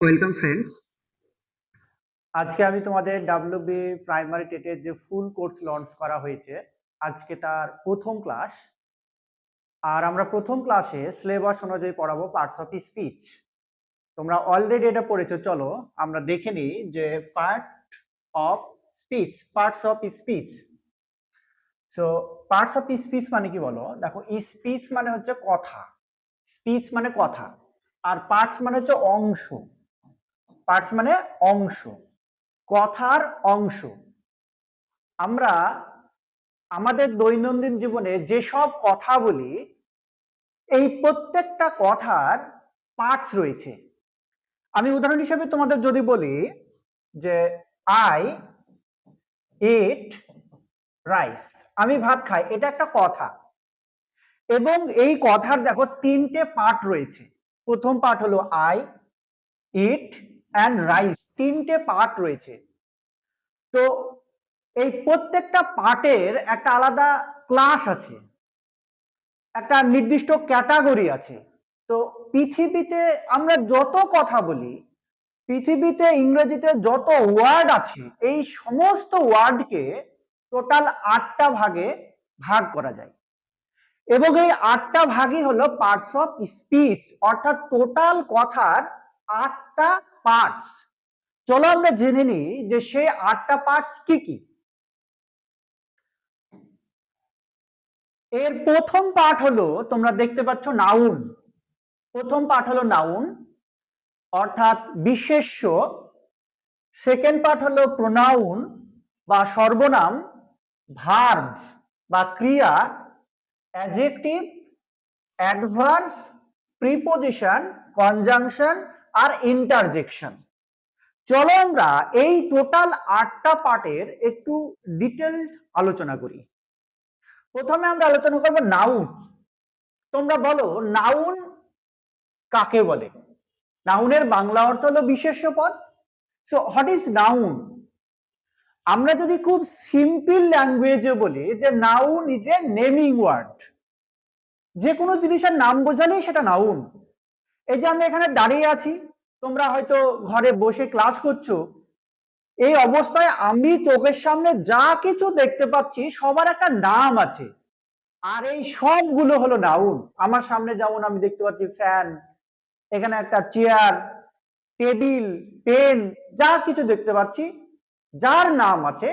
Welcome friends. আজকে আমি তোমাদের ডাব্লিউবি প্রাইমারি টেটের যে ফুল কোর্স লঞ্চ করা হয়েছে আজকে তার প্রথম ক্লাস। আর আমরা প্রথম ক্লাসে সিলেবাস অনুযায়ী পড়াবো পার্টস অফ স্পিচ। তোমরা অলরেডি এটা পড়েছো, চলো আমরা দেখে নিই যে of parts of speech. So parts of speech মানে কি বলো, দেখো স্পিচ মানে হচ্ছে কথা, স্পিচ মানে কথা, আর পার্টস মানে হচ্ছে অংশ। পার্টস মানে অংশ, কথার অংশ। আমরা আমাদের দৈনন্দিন জীবনে যেসব কথা বলি, এই প্রত্যেকটা কথার পার্টস রয়েছে। আমি উদাহরণ হিসেবে তোমাদের যদি বলি যে আই ইট রাইস, আমি ভাত খাই, এটা একটা কথা। এবং এই কথার দেখো তিনটে পার্ট রয়েছে। প্রথম পার্ট হলো আই ইট অ্যান্ড রাইস, তিনটে পার্ট রয়েছে। তো এই প্রত্যেকটা পার্টের একটা আলাদা ক্লাস আছে, একটা নির্দিষ্ট ক্যাটাগরি আছে। তো পৃথিবীতে আমরা যত কথা বলি, পৃথিবীতে ইংরেজিতে যত ওয়ার্ড আছে, এই সমস্ত ওয়ার্ডকে টোটাল 8টা ভাগে ভাগ করা যায়। এবং এই 8টা ভাগই হলো পার্টস অফ স্পিচ, অর্থাৎ টোটাল কথার 8টা পার্টস। চলো আমরা জেনে নিই যে সেই 8টা পার্টস কি কি। এর প্রথম পার্ট হলো, তোমরা দেখতে পাচ্ছ, নাউন। প্রথম পার্ট হলো নাউন, অর্থাৎ বিশেষ্য। সেকেন্ড পার্ট হলো প্রোনাউন বা সর্বনাম, ভার্বস বা ক্রিয়া, অ্যাডজেক্টিভ, অ্যাডভার্ব, প্রিপোজিশন, কনজাংশন আর ইন্টারজেকশন। চলো আমরা এই টোটাল 8টা পার্টের একটু ডিটেইলড আলোচনা করি। প্রথমে আমরা আলোচনা করব নাউন। তোমরা বলো নাউন কাকে বলে? নাউনের বাংলা অর্থ হলো বিশেষ্য পদ। So what is noun? আমরা যদি খুব সিম্পল ল্যাঙ্গুয়েজে বলি যে noun is a naming word, যে কোনো জিনিসের নাম বোঝালেই সেটা নাউন। এই যে আমি এখানে দাঁড়িয়ে আছি, তোমরা হয়তো ঘরে বসে ক্লাস করছো, এই অবস্থায় আমি চোখের সামনে যা কিছু দেখতে পাচ্ছি সবার একটা নাম আছে, আর এই সবগুলো হলো নাউন। আমার সামনে যেমন আমি দেখতে পাচ্ছি ফ্যান, এখানে একটা চেয়ার, টেবিল, পেন, যা কিছু দেখতে পাচ্ছি, যার নাম আছে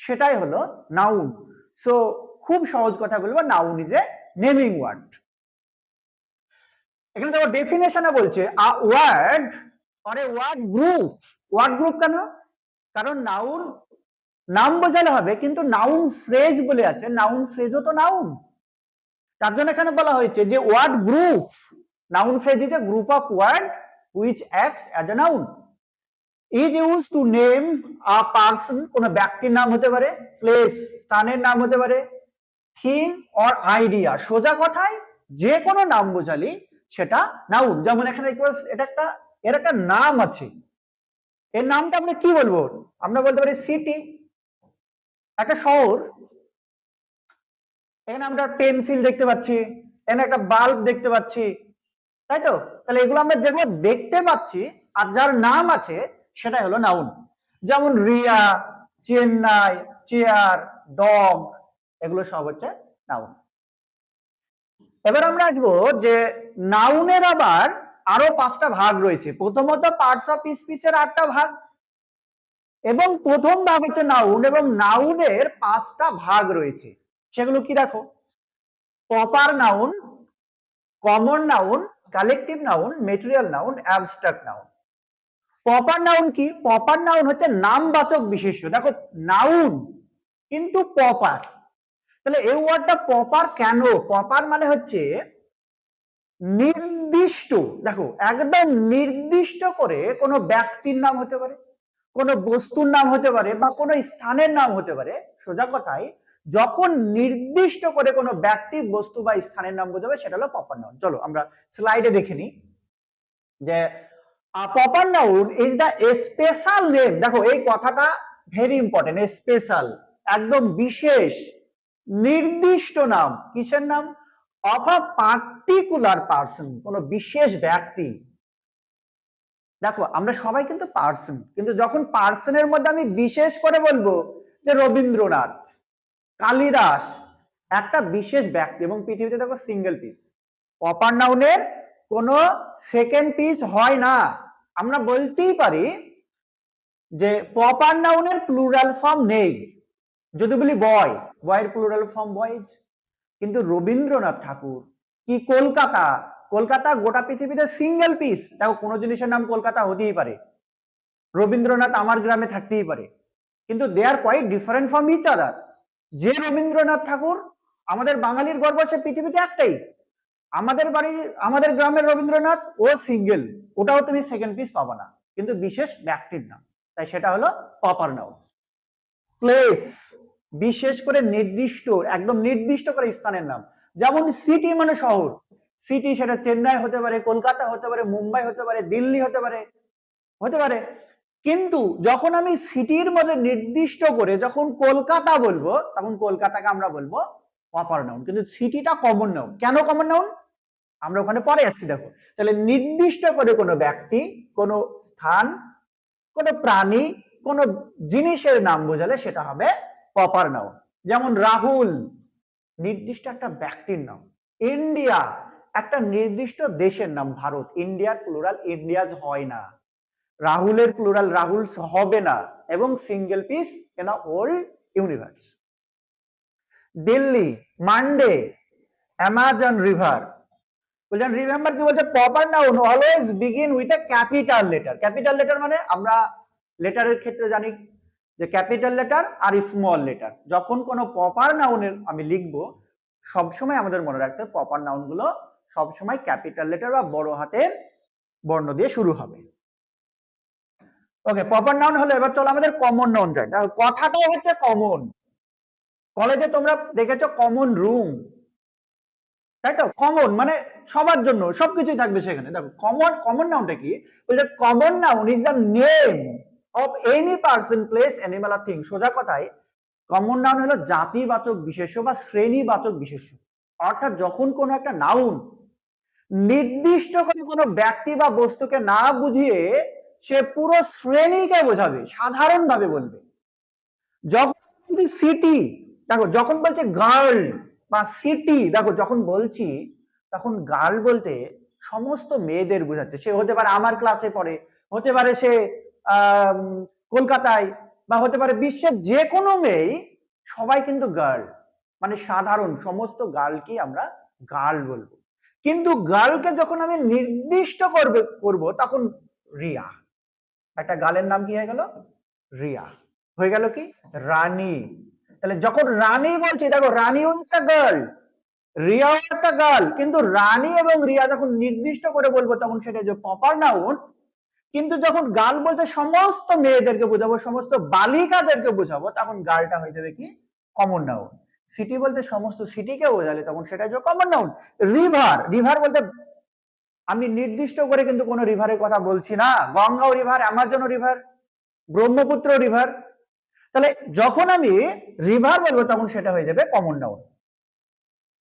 সেটাই হলো নাউন। সো খুব সহজ কথা বলবো, noun is a naming word. এখানে দেখো ডেফিনেশনে বলছে a word or a word group. Word group কেন? কারণ নাউন নাম বোঝালে হবে, কিন্তু নাউন ফ্রেজ বলে আছে, নাউন ফ্রেজও তো নাউন। তার জন্য এখানে বলা হয়েছে যে word group, noun phrase is a group of word which acts as a noun, is use to name a person, কোন ব্যক্তির নাম হতে পারে, প্লেস স্থানের নাম হতে পারে, থিং অর আইডিয়া। সোজা কথায় যে কোনো নাম বোঝালি সেটা নাউন। যেমন এখানে এটা একটা, এর একটা নাম আছে, এর নামটা আমরা কি বলবো? আমরা বলতে পারি সিটি, একটা শহর। এখানে আমরা পেন্সিল দেখতে পাচ্ছি, এখানে একটা বাল্ব দেখতে পাচ্ছি, তাই তো? তাহলে এগুলো আমরা যেগুলো দেখতে পাচ্ছি আর যার নাম আছে সেটাই হলো নাউন। যেমন রিয়া, চেন্নাই, চেয়ার, ডগ, এগুলো সব হচ্ছে নাউন। এবার আমরা আসবো যে নাউনের আবার আরো 5টা ভাগ রয়েছে। প্রথমত পার্টস অফ স্পিচের 8টা ভাগ, এবং প্রথম ভাগ হচ্ছে নাউন, এবং নাউনের 5টা ভাগ রয়েছে। সেগুলো কি দেখো, proper noun, common noun, collective noun, material noun, abstract noun. Proper noun কি? প্রপার নাউন হচ্ছে নামবাচক বিশেষ্য। দেখো নাউন কিন্তু প্রপার, তাহলে এই ওয়ার্ডটা প্রপার কেন? প্রপার মানে হচ্ছে নির্দিষ্ট। দেখো একদম নির্দিষ্ট করে কোনো ব্যক্তির নাম হতে পারে, কোনো বস্তুর নাম হতে পারে, বা কোনো স্থানের নাম হতে পারে। সোজা কথায় যখন নির্দিষ্ট করে কোনো ব্যক্তি, বস্তু বা স্থানের নাম বোঝাবে সেটা হলো প্রপার নাউন। চলো আমরা স্লাইডে দেখে নিই যে proper noun is the special name. দেখো এই কথাটা ভেরি ইম্পর্টেন্ট, স্পেশাল, একদম বিশেষ, নির্দিষ্ট নাম। কিসের নাম? অফ আ পার্টিকুলার পার্সন, কোন বিশেষ ব্যক্তি। দেখো আমরা সবাই কিন্তু পার্সন, কিন্তু যখন পার্সনের মধ্যে আমি বিশেষ করে বলবো যে রবীন্দ্রনাথ, কালিদাস, একটা বিশেষ ব্যক্তি, এবং পৃথিবীতে দেখো সিঙ্গেল পিস, প্রপার নাউনের কোনো সেকেন্ড পিস হয় না। আমরা বলতেই পারি যে প্রপার নাউনের প্লুরাল ফর্ম নেই। যদি বলি বয়, বয়ের প্লুরাল ফর্ম বয়েজ। কিন্তু রবীন্দ্রনাথ ঠাকুর কি কলকাতা, কলকাতা গোটা পৃথিবীতে সিঙ্গেল পিস। দেখো কোনো জিনিসের নাম কলকাতা হতেই পারে, রবীন্দ্রনাথ আমার গ্রামে থাকতেই পারে, কিন্তু they are quite different from each other. যে রবীন্দ্রনাথ ঠাকুর আমাদের বাঙালির গর্ব, সে পৃথিবীতে একটাই। আমাদের বাড়ি, আমাদের গ্রামের রবীন্দ্রনাথ ও সিঙ্গেল, ওটাও তুমি সেকেন্ড পিস পাবা না, কিন্তু বিশেষ ব্যক্তির নাম, তাই সেটা হলো প্রপার নাউন। প্লেস, বিশেষ করে নির্দিষ্ট, একদম নির্দিষ্ট করে স্থানের নাম। যেমন সিটি মানে শহর, সিটি সেটা চেন্নাই হতে পারে, কলকাতা হতে পারে, মুম্বাই হতে পারে, দিল্লি হতে পারে, হতে পারে। কিন্তু যখন আমি সিটির মধ্যে নির্দিষ্ট করে যখন কলকাতা বলবো, তখন কলকাতাকে আমরা বলবো প্রপার নাউন। কিন্তু সিটিটা কমন নাউন। কেন কমন নাউন আমরা ওখানে পরে আসছি। দেখো তাহলে নির্দিষ্ট করে কোনো ব্যক্তি, কোনো স্থান, কোনো প্রাণী, কোনো জিনিসের নাম বোঝালে সেটা হবে প্রপার নাউন। যেমন রাহুল নির্দিষ্ট একটা ব্যক্তির নাম, ইন্ডিয়া একটা নির্দিষ্ট দেশের নাম, ভারত, ইন্ডিয়ার প্লুরাল ইন্ডিয়াজ হয় না, রাহুলের প্লুরাল রাহুলস হবে না, এবং single piece in the whole universe. Delhi, Monday, Amazon river. বলছেন রিমেম্বার কি বলছে, proper noun always begin with a capital letter. Capital letter মানে আমরা লেটারের ক্ষেত্রে জানি যে ক্যাপিটাল লেটার আর স্মল লেটার। যখন কোনো প্রপার নাউনের আমি লিখবো, সবসময় আমাদের মনে রাখতে হবে প্রপার নাউন গুলো সবসময় ক্যাপিটাল লেটার বা বড় হাতের বর্ণ দিয়ে শুরু হবে। ওকে, প্রপার নাউন হলো। এবার চলো আমাদের কমন নাউন যাই। কথাটাই হচ্ছে কমন। কলেজে তোমরা দেখেছো কমন রুম, তাই তো? কমন মানে সবার জন্য সবকিছুই থাকবে সেখানে। দেখো কমন, কমন নাউনটা কি বলছে, common noun is the name of any person, place, animal আর থিং। সোজা কথায় কমন নাউন হলো জাতিবাচক বিশেষ্য বা শ্রেণীবাচক বিশেষ্য। অর্থাৎ যখন কোনো একটা নাউন নির্দিষ্ট করে কোনো ব্যক্তি বা বস্তুকে না বুঝিয়ে সে পুরো শ্রেণীকে বোঝাবে, সাধারণভাবে বলবে। যখন সিটি, দেখো যখন বলছে গার্ল বা সিটি, দেখো যখন বলছি তখন গার্ল বলতে সমস্ত মেয়েদের বোঝাচ্ছে। সে হতে পারে আমার ক্লাসে পড়ে, হতে পারে সে কলকাতায়, বা হতে পারে বিশ্বের যে কোনো মেয়ে, সবাই কিন্তু গার্ল, মানে সাধারণ সমস্ত গার্লকেই আমরা গার্ল বলবো। কিন্তু গার্লকে যখন আমি নির্দিষ্ট করব তখন রিয়া, একটা গার্লের নাম কি হয়ে গেল, রিয়া। হয়ে গেল কি রানী। তাহলে যখন রানী বলছি, দেখো রানীও একটা গার্ল, রিয়াও একটা গার্ল, কিন্তু রানী এবং রিয়া যখন নির্দিষ্ট করে বলবো তখন সেটা যে প্রপার নাউন। কিন্তু যখন গার্ল বলতে সমস্ত মেয়েদেরকে বোঝাবো, সমস্ত বালিকাদেরকে বোঝাবো, তখন গার্লটা হয়ে যাবে কি কমন নাউন। সিটি বলতে সমস্ত সিটিকে বোঝালে তখন সেটা যে কমন নাউন। রিভার, রিভার বলতে আমি নির্দিষ্ট করে কিন্তু কোনো রিভারের কথা বলছি না, গঙ্গাও রিভার, অ্যামাজনও রিভার, ব্রহ্মপুত্র রিভার। তাহলে যখন আমি রিভার বলবো তখন সেটা হয়ে যাবে common noun.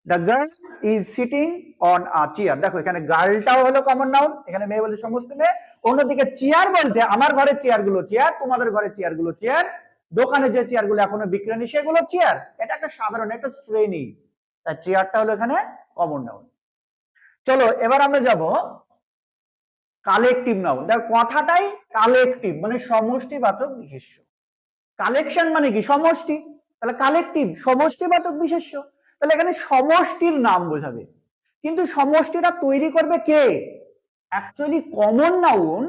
The girl is sitting on a chair. দেখো এখানে গার্লটাও হলো কমন নাউন, এখানে মেয়ে বলতে সমস্ত মেয়ে। অন্যদিকে চেয়ার বলতে আমার ঘরের চেয়ার গুলো চেয়ার, তোমাদের ঘরের চেয়ার গুলো চেয়ার, দোকানে যে চেয়ার গুলো এখনো বিক্রি হয়নি সেগুলো চেয়ার। এটা একটা সাধারণ একটা শ্রেণী, তাই চেয়ারটা হলো এখানে কমন নাউন। চলো এবার আমরা যাব কালেকটিভ নাউন। দেখো কথাটাই কালেকটিভ মানে সমষ্টিবাচক বিশেষ্য। কালেকশন মানে কি সমষ্টি, তাহলে কালেকটিভ সমষ্টিবাচক বিশেষ্য। তাহলে এখানে সমষ্টির নাম বোঝাবে, কিন্তু সমষ্টিটা তৈরি করবে কে? অ্যাকচুয়ালি কমন নাউন,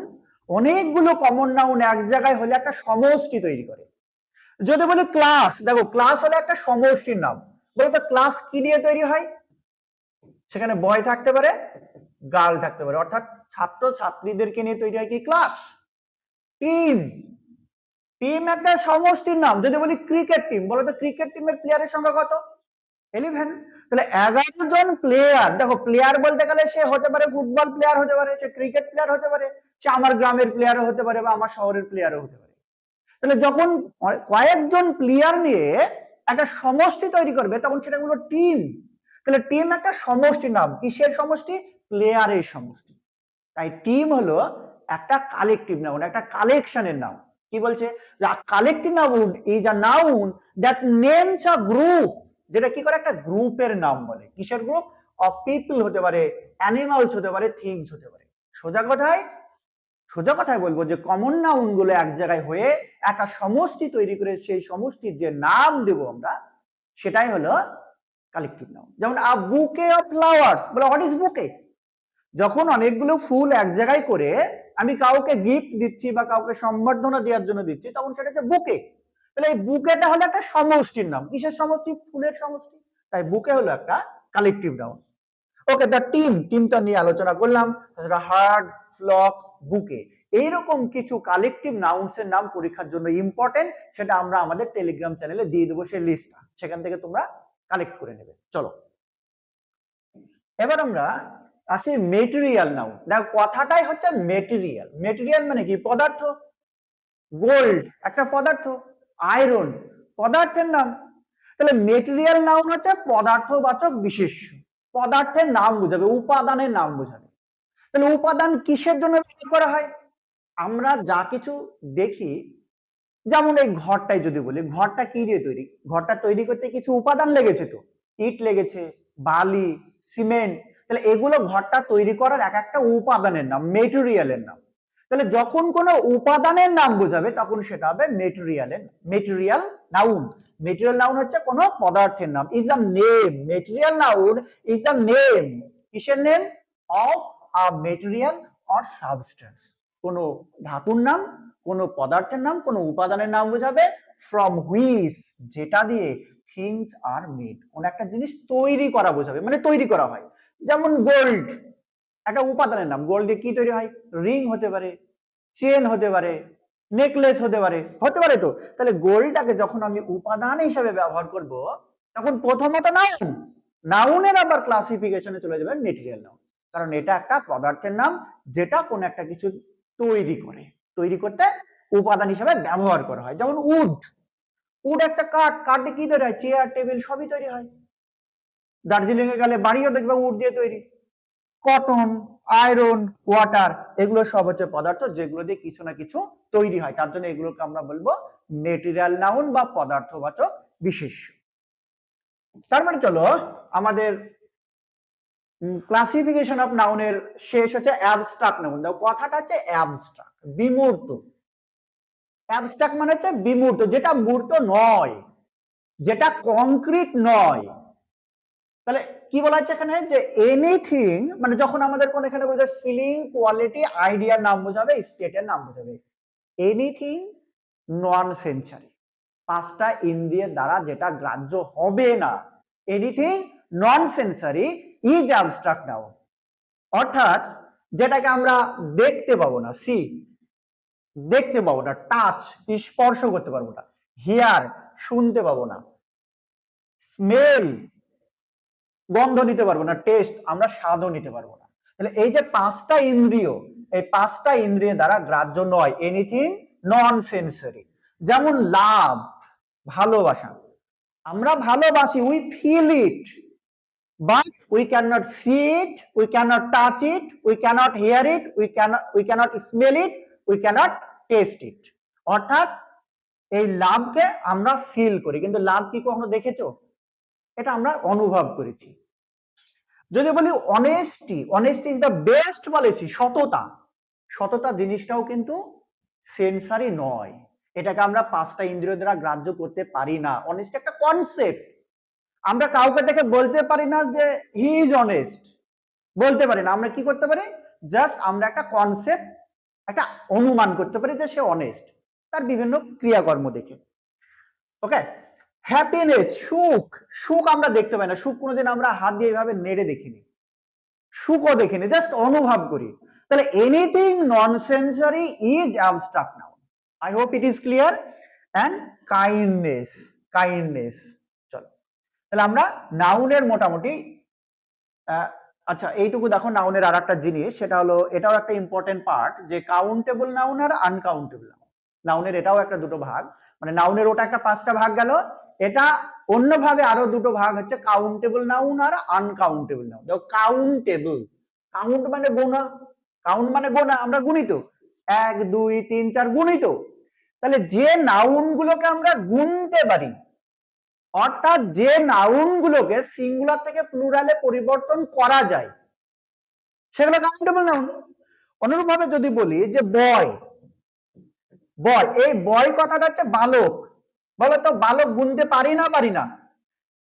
অনেকগুলো কমন নাউন এক জায়গায় হলে একটা সমষ্টি তৈরি করে। যদি বলি ক্লাস, দেখো ক্লাস হলো একটা সমষ্টির নাম। বলতো ক্লাস কি দিয়ে তৈরি হয়? সেখানে বয় থাকতে পারে, গার্ল থাকতে পারে, অর্থাৎ ছাত্র ছাত্রীদেরকে নিয়ে তৈরি হয় কি ক্লাস। টিম, টিম একটা সমষ্টির নাম। যদি বলি ক্রিকেট টিম, বলো তো ক্রিকেট টিমের প্লেয়ারের সংখ্যা কত? 11। তাহলে 11 জন প্লেয়ার। দেখো প্লেয়ার বলতে গেলে সে হতে পারে ফুটবল প্লেয়ার হতে পারে, সে ক্রিকেট প্লেয়ার হতে পারে, সে আমার গ্রামের প্লেয়ারও হতে পারে, বা আমার শহরের প্লেয়ারও হতে পারে। তাহলে যখন কয়েকজন প্লেয়ার নিয়ে একটা সমষ্টি তৈরি করবে তখন সেটা হলো টিম। তাহলে টিম একটা সমষ্টির নাম। কিসের সমষ্টি? প্লেয়ারের সমষ্টি। তাই টিম হলো একটা কালেকটিভ নাউন, একটা কালেকশনের নাম। কি বলছে? Collective noun is a noun that names a group, যেটা কি করে একটা গ্রুপের নাম বলে। কিসের গ্রুপ? অফ পিপল হতে পারে, অ্যানিমালস হতে পারে, থিংস হতে পারে। সোজা কথায় বলবো যে কমন নাউন গুলো এক জায়গায় হয়ে একটা সমষ্টি তৈরি করে সেই সমষ্টির যে নাম দেব আমরা, সেটাই হলো কালেকটিভ নাউন। যেমন আ বুকে অফ ফ্লাওয়ার্স, বলে হোয়াট ইজ বুকে? যখন অনেকগুলো ফুল এক জায়গায় করে আমি কাউকে গিফট দিচ্ছি বা কাউকে সম্বর্ধনা দেওয়ার জন্য দিচ্ছি, তখন সেটা হচ্ছে বুকে। তাহলে এই বুকেটা হলো একটা সমষ্টির নাম। কিসের সমষ্টি? ফুলের সমষ্টি। তাই বুকে হলো একটা কালেকটিভ নাউন। ওকে, দ্য টিমটা নিয়ে আলোচনা করলাম। হার্ড, ফ্লক, বুকে, এইরকম কিছু কালেকটিভ নাউন্স এর নাম পরীক্ষার জন্য ইম্পর্টেন্ট, সেটা আমরা আমাদের টেলিগ্রাম চ্যানেলে দিয়ে দেবো সেই লিস্টটা, সেখান থেকে তোমরা কালেক্ট করে নেবে। চলো এবার আমরা আসি মেটেরিয়াল নাউন। দেখো কথাটাই হচ্ছে মেটেরিয়াল। মেটেরিয়াল মানে কি? পদার্থ। গোল্ড একটা পদার্থ, আয়রন পদার্থের নাম। তাহলে মেটেরিয়াল নাউন হচ্ছে পদার্থবাচক বিশেষ্য, পদার্থের নাম বোঝাবে, উপাদানের নাম বোঝাবে। তাহলে উপাদান কিসের জন্য ব্যবহার করা হয়? আমরা যা কিছু দেখি, যেমন এই ঘরটাই যদি বলি, ঘরটা কি দিয়ে তৈরি? ঘরটা তৈরি করতে কিছু উপাদান লেগেছে, তো ইট লেগেছে, বালি, সিমেন্ট। তাহলে এগুলো ঘরটা তৈরি করার এক একটা উপাদানের নাম, মেটেরিয়ালের নাম। তাহলে যখন কোনো উপাদানের নাম বোঝাবে তখন সেটা হবে মেটেরিয়াল নাউন। মেটেরিয়াল নাউন হচ্ছে কোনো পদার্থের নাম। Is the name, material noun is the name. কিসের name? Of a material or substance. কোনো ধাতুর নাম, কোনো পদার্থের নাম, কোনো উপাদানের নাম বোঝাবে। ফ্রম হুইচ, যেটা দিয়ে থিংস আর মেড, কোন একটা জিনিস তৈরি করা বোঝাবে, মানে তৈরি করা হয়। যেমন গোল্ড একটা উপাদানের নাম। গোল্ড দিয়ে কি তৈরি হয়? রিং হতে পারে, চেন হতে পারে, নেকলেস হতে পারে, তো। তাহলে গোল্ডটাকে যখন আমি উপাদান হিসেবে ব্যবহার করব, তখন প্রথমত নাউনের আবার ক্লাসিফিকেশনে চলে যাবে মেটেরিয়াল নাউন, কারণ এটা একটা পদার্থের নাম যেটা কোন একটা কিছু তৈরি করে, তৈরি করতে উপাদান হিসেবে ব্যবহার করা হয়। যেমন উড একটা কাঠ দিয়ে কি তৈরি হয়? চেয়ার, টেবিল সবই তৈরি হয়। দার্জিলিং এ গেলে বাড়িও দেখবে উড দিয়ে তৈরি। কটন, আয়রন, ওয়াটার, এগুলো সব হচ্ছে পদার্থ যেগুলো দিয়ে কিছু না কিছু তৈরি হয়। তার জন্য এগুলোকে আমরা বলবো মেটেরিয়াল নাউন বা পদার্থবাচক বিশেষ্য। তার মানে চলো আমাদের ক্লাসিফিকেশন অফ নাউনের শেষ হচ্ছে অ্যাবস্ট্রাক্ট নাউন। দেখো কথাটা হচ্ছে অ্যাবস্ট্রাক্ট, বিমূর্ত। অ্যাবস্ট্রাক্ট মানে হচ্ছে বিমূর্ত, যেটা মূর্ত নয়, যেটা কংক্রিট নয়। তাহলে কি বলা হচ্ছে এখানে? যে এনিথিং, মানে যখন আমাদের কোন এখানে বলছে ফিলিং, কোয়ালিটি, আইডিয়ার নাম বোঝাবে, স্টেটের নাম বোঝাবে। এনিথিং নন সেন্সারি, পাঁচটা ইন্দ্রিয়ের দ্বারা যেটা গ্রাহ্য হবে না, anything non sensory is abstract noun. অর্থাৎ যেটাকে আমরা দেখতে পাবো না, দেখতে পাবো না, টাচ স্পর্শ করতে পারবো না, হিয়ার শুনতে পাবো না, স্মেল গন্ধ নিতে পারবো না, টেস্ট আমরা স্বাদও নিতে পারবো না। তাহলে এই যে পাঁচটা ইন্দ্রিয়, এই পাঁচটা ইন্দ্রিয় দ্বারা গ্রাহ্য নয়, এনিথিং নন সেন্সরি। যেমন লাভ, ভালোবাসা, আমরা ভালোবাসি, we feel it, but we can not see it, we can not touch it, we can not hear it, we can not smell it, we can not taste it. অর্থাৎ এই লাভকে আমরা feel করি, কিন্তু লাভ কি কখনো দেখেছো? এটা আমরা অনুভব করেছি। যদি বলি honesty, honesty is the best policy, সততা জিনিসটাও কিন্তু সেন্সারি নয়, এটাকে আমরা পাঁচটা ইন্দ্রিয় দ্বারা গ্রাহ্য করতে পারি না। অনেস্টি একটা কনসেপ্ট, আমরা কাউকে দেখে বলতে পারি না যে হি ইজ অনেস্ট, বলতে পারি না। আমরা কি করতে পারি? জাস্ট আমরা একটা কনসেপ্ট, একটা অনুমান করতে পারি যে সে অনেস্ট, তার বিভিন্ন ক্রিয়াকর্ম দেখে। ওকে, হ্যাপিনেস, সুখ আমরা দেখতে পাই না, সুখ কোনোদিন আমরা হাত দিয়ে এইভাবে নেড়ে দেখিনি, সুখও দেখিনি, জাস্ট অনুভব করি। তাহলে anything non sensory is abstract noun. I hope it is clear. And kindness. চলো তাহলে আমরা নাউনের মোটামুটি আচ্ছা এইটুকু দেখো। নাউনের আর একটা জিনিস, সেটা হলো, এটাও একটা ইম্পর্টেন্ট পার্ট, যে কাউন্টেবল নাউন আর আনকাউন্টেবল নাউন। নাউনের এটাও একটা দুটো ভাগ, মানে নাউনের ওটা একটা পাঁচটা ভাগ গেল, এটা অন্যভাবে আরো দুটো ভাগ হচ্ছে কাউন্টেবল নাউন আর আনকাউন্টেবল নাউন। দেখো কাউন্টেবল, কাউন্ট মানে গোনা, কাউন্ট মানে গোনা, আমরা গুনি তো। 1 2 3 4 গুণই তো। তাহলে যে নাউন গুলোকে আমরা গুনতে পারি, অর্থাৎ যে নাউন গুলোকে সিঙ্গুলার থেকে প্লুরালে পরিবর্তন করা যায়, সেগুলো কাউন্টেবল নাউন। অনুরূপভাবে যদি বলি যে বয়, বয়, এই বয় কথাটা হচ্ছে বালক। বলো তো বালক গুনতে পারি না পারি না?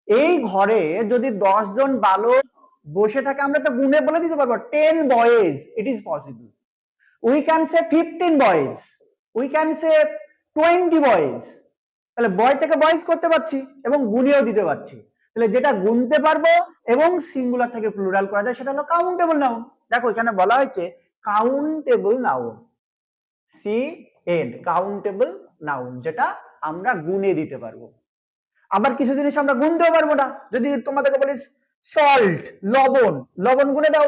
এই ঘরে যদি 10 জন বালক বসে থাকে আমরা তো গুনে বলে দিতে পারবো 10 boys, it is possible. We can say 15 boys, we can say 20 boys. তাহলে বয় থেকে বয়েজ করতে পারছি এবং গুণেও দিতে পারছি। তাহলে যেটা গুনতে পারবো এবং সিঙ্গুলার থেকে প্লুরাল করা যায় সেটা হলো কাউন্টেবল নাউন। দেখো এখানে বলা হয়েছে countable noun, C N, countable noun, যেটা আমরা গুনে দিতে পারবো। আবার কিছু জিনিস আমরা গুনতেও পারবো না। যদি তোমাদেরকে বলি সল্ট, লবণ, লবণ গুনে দাও,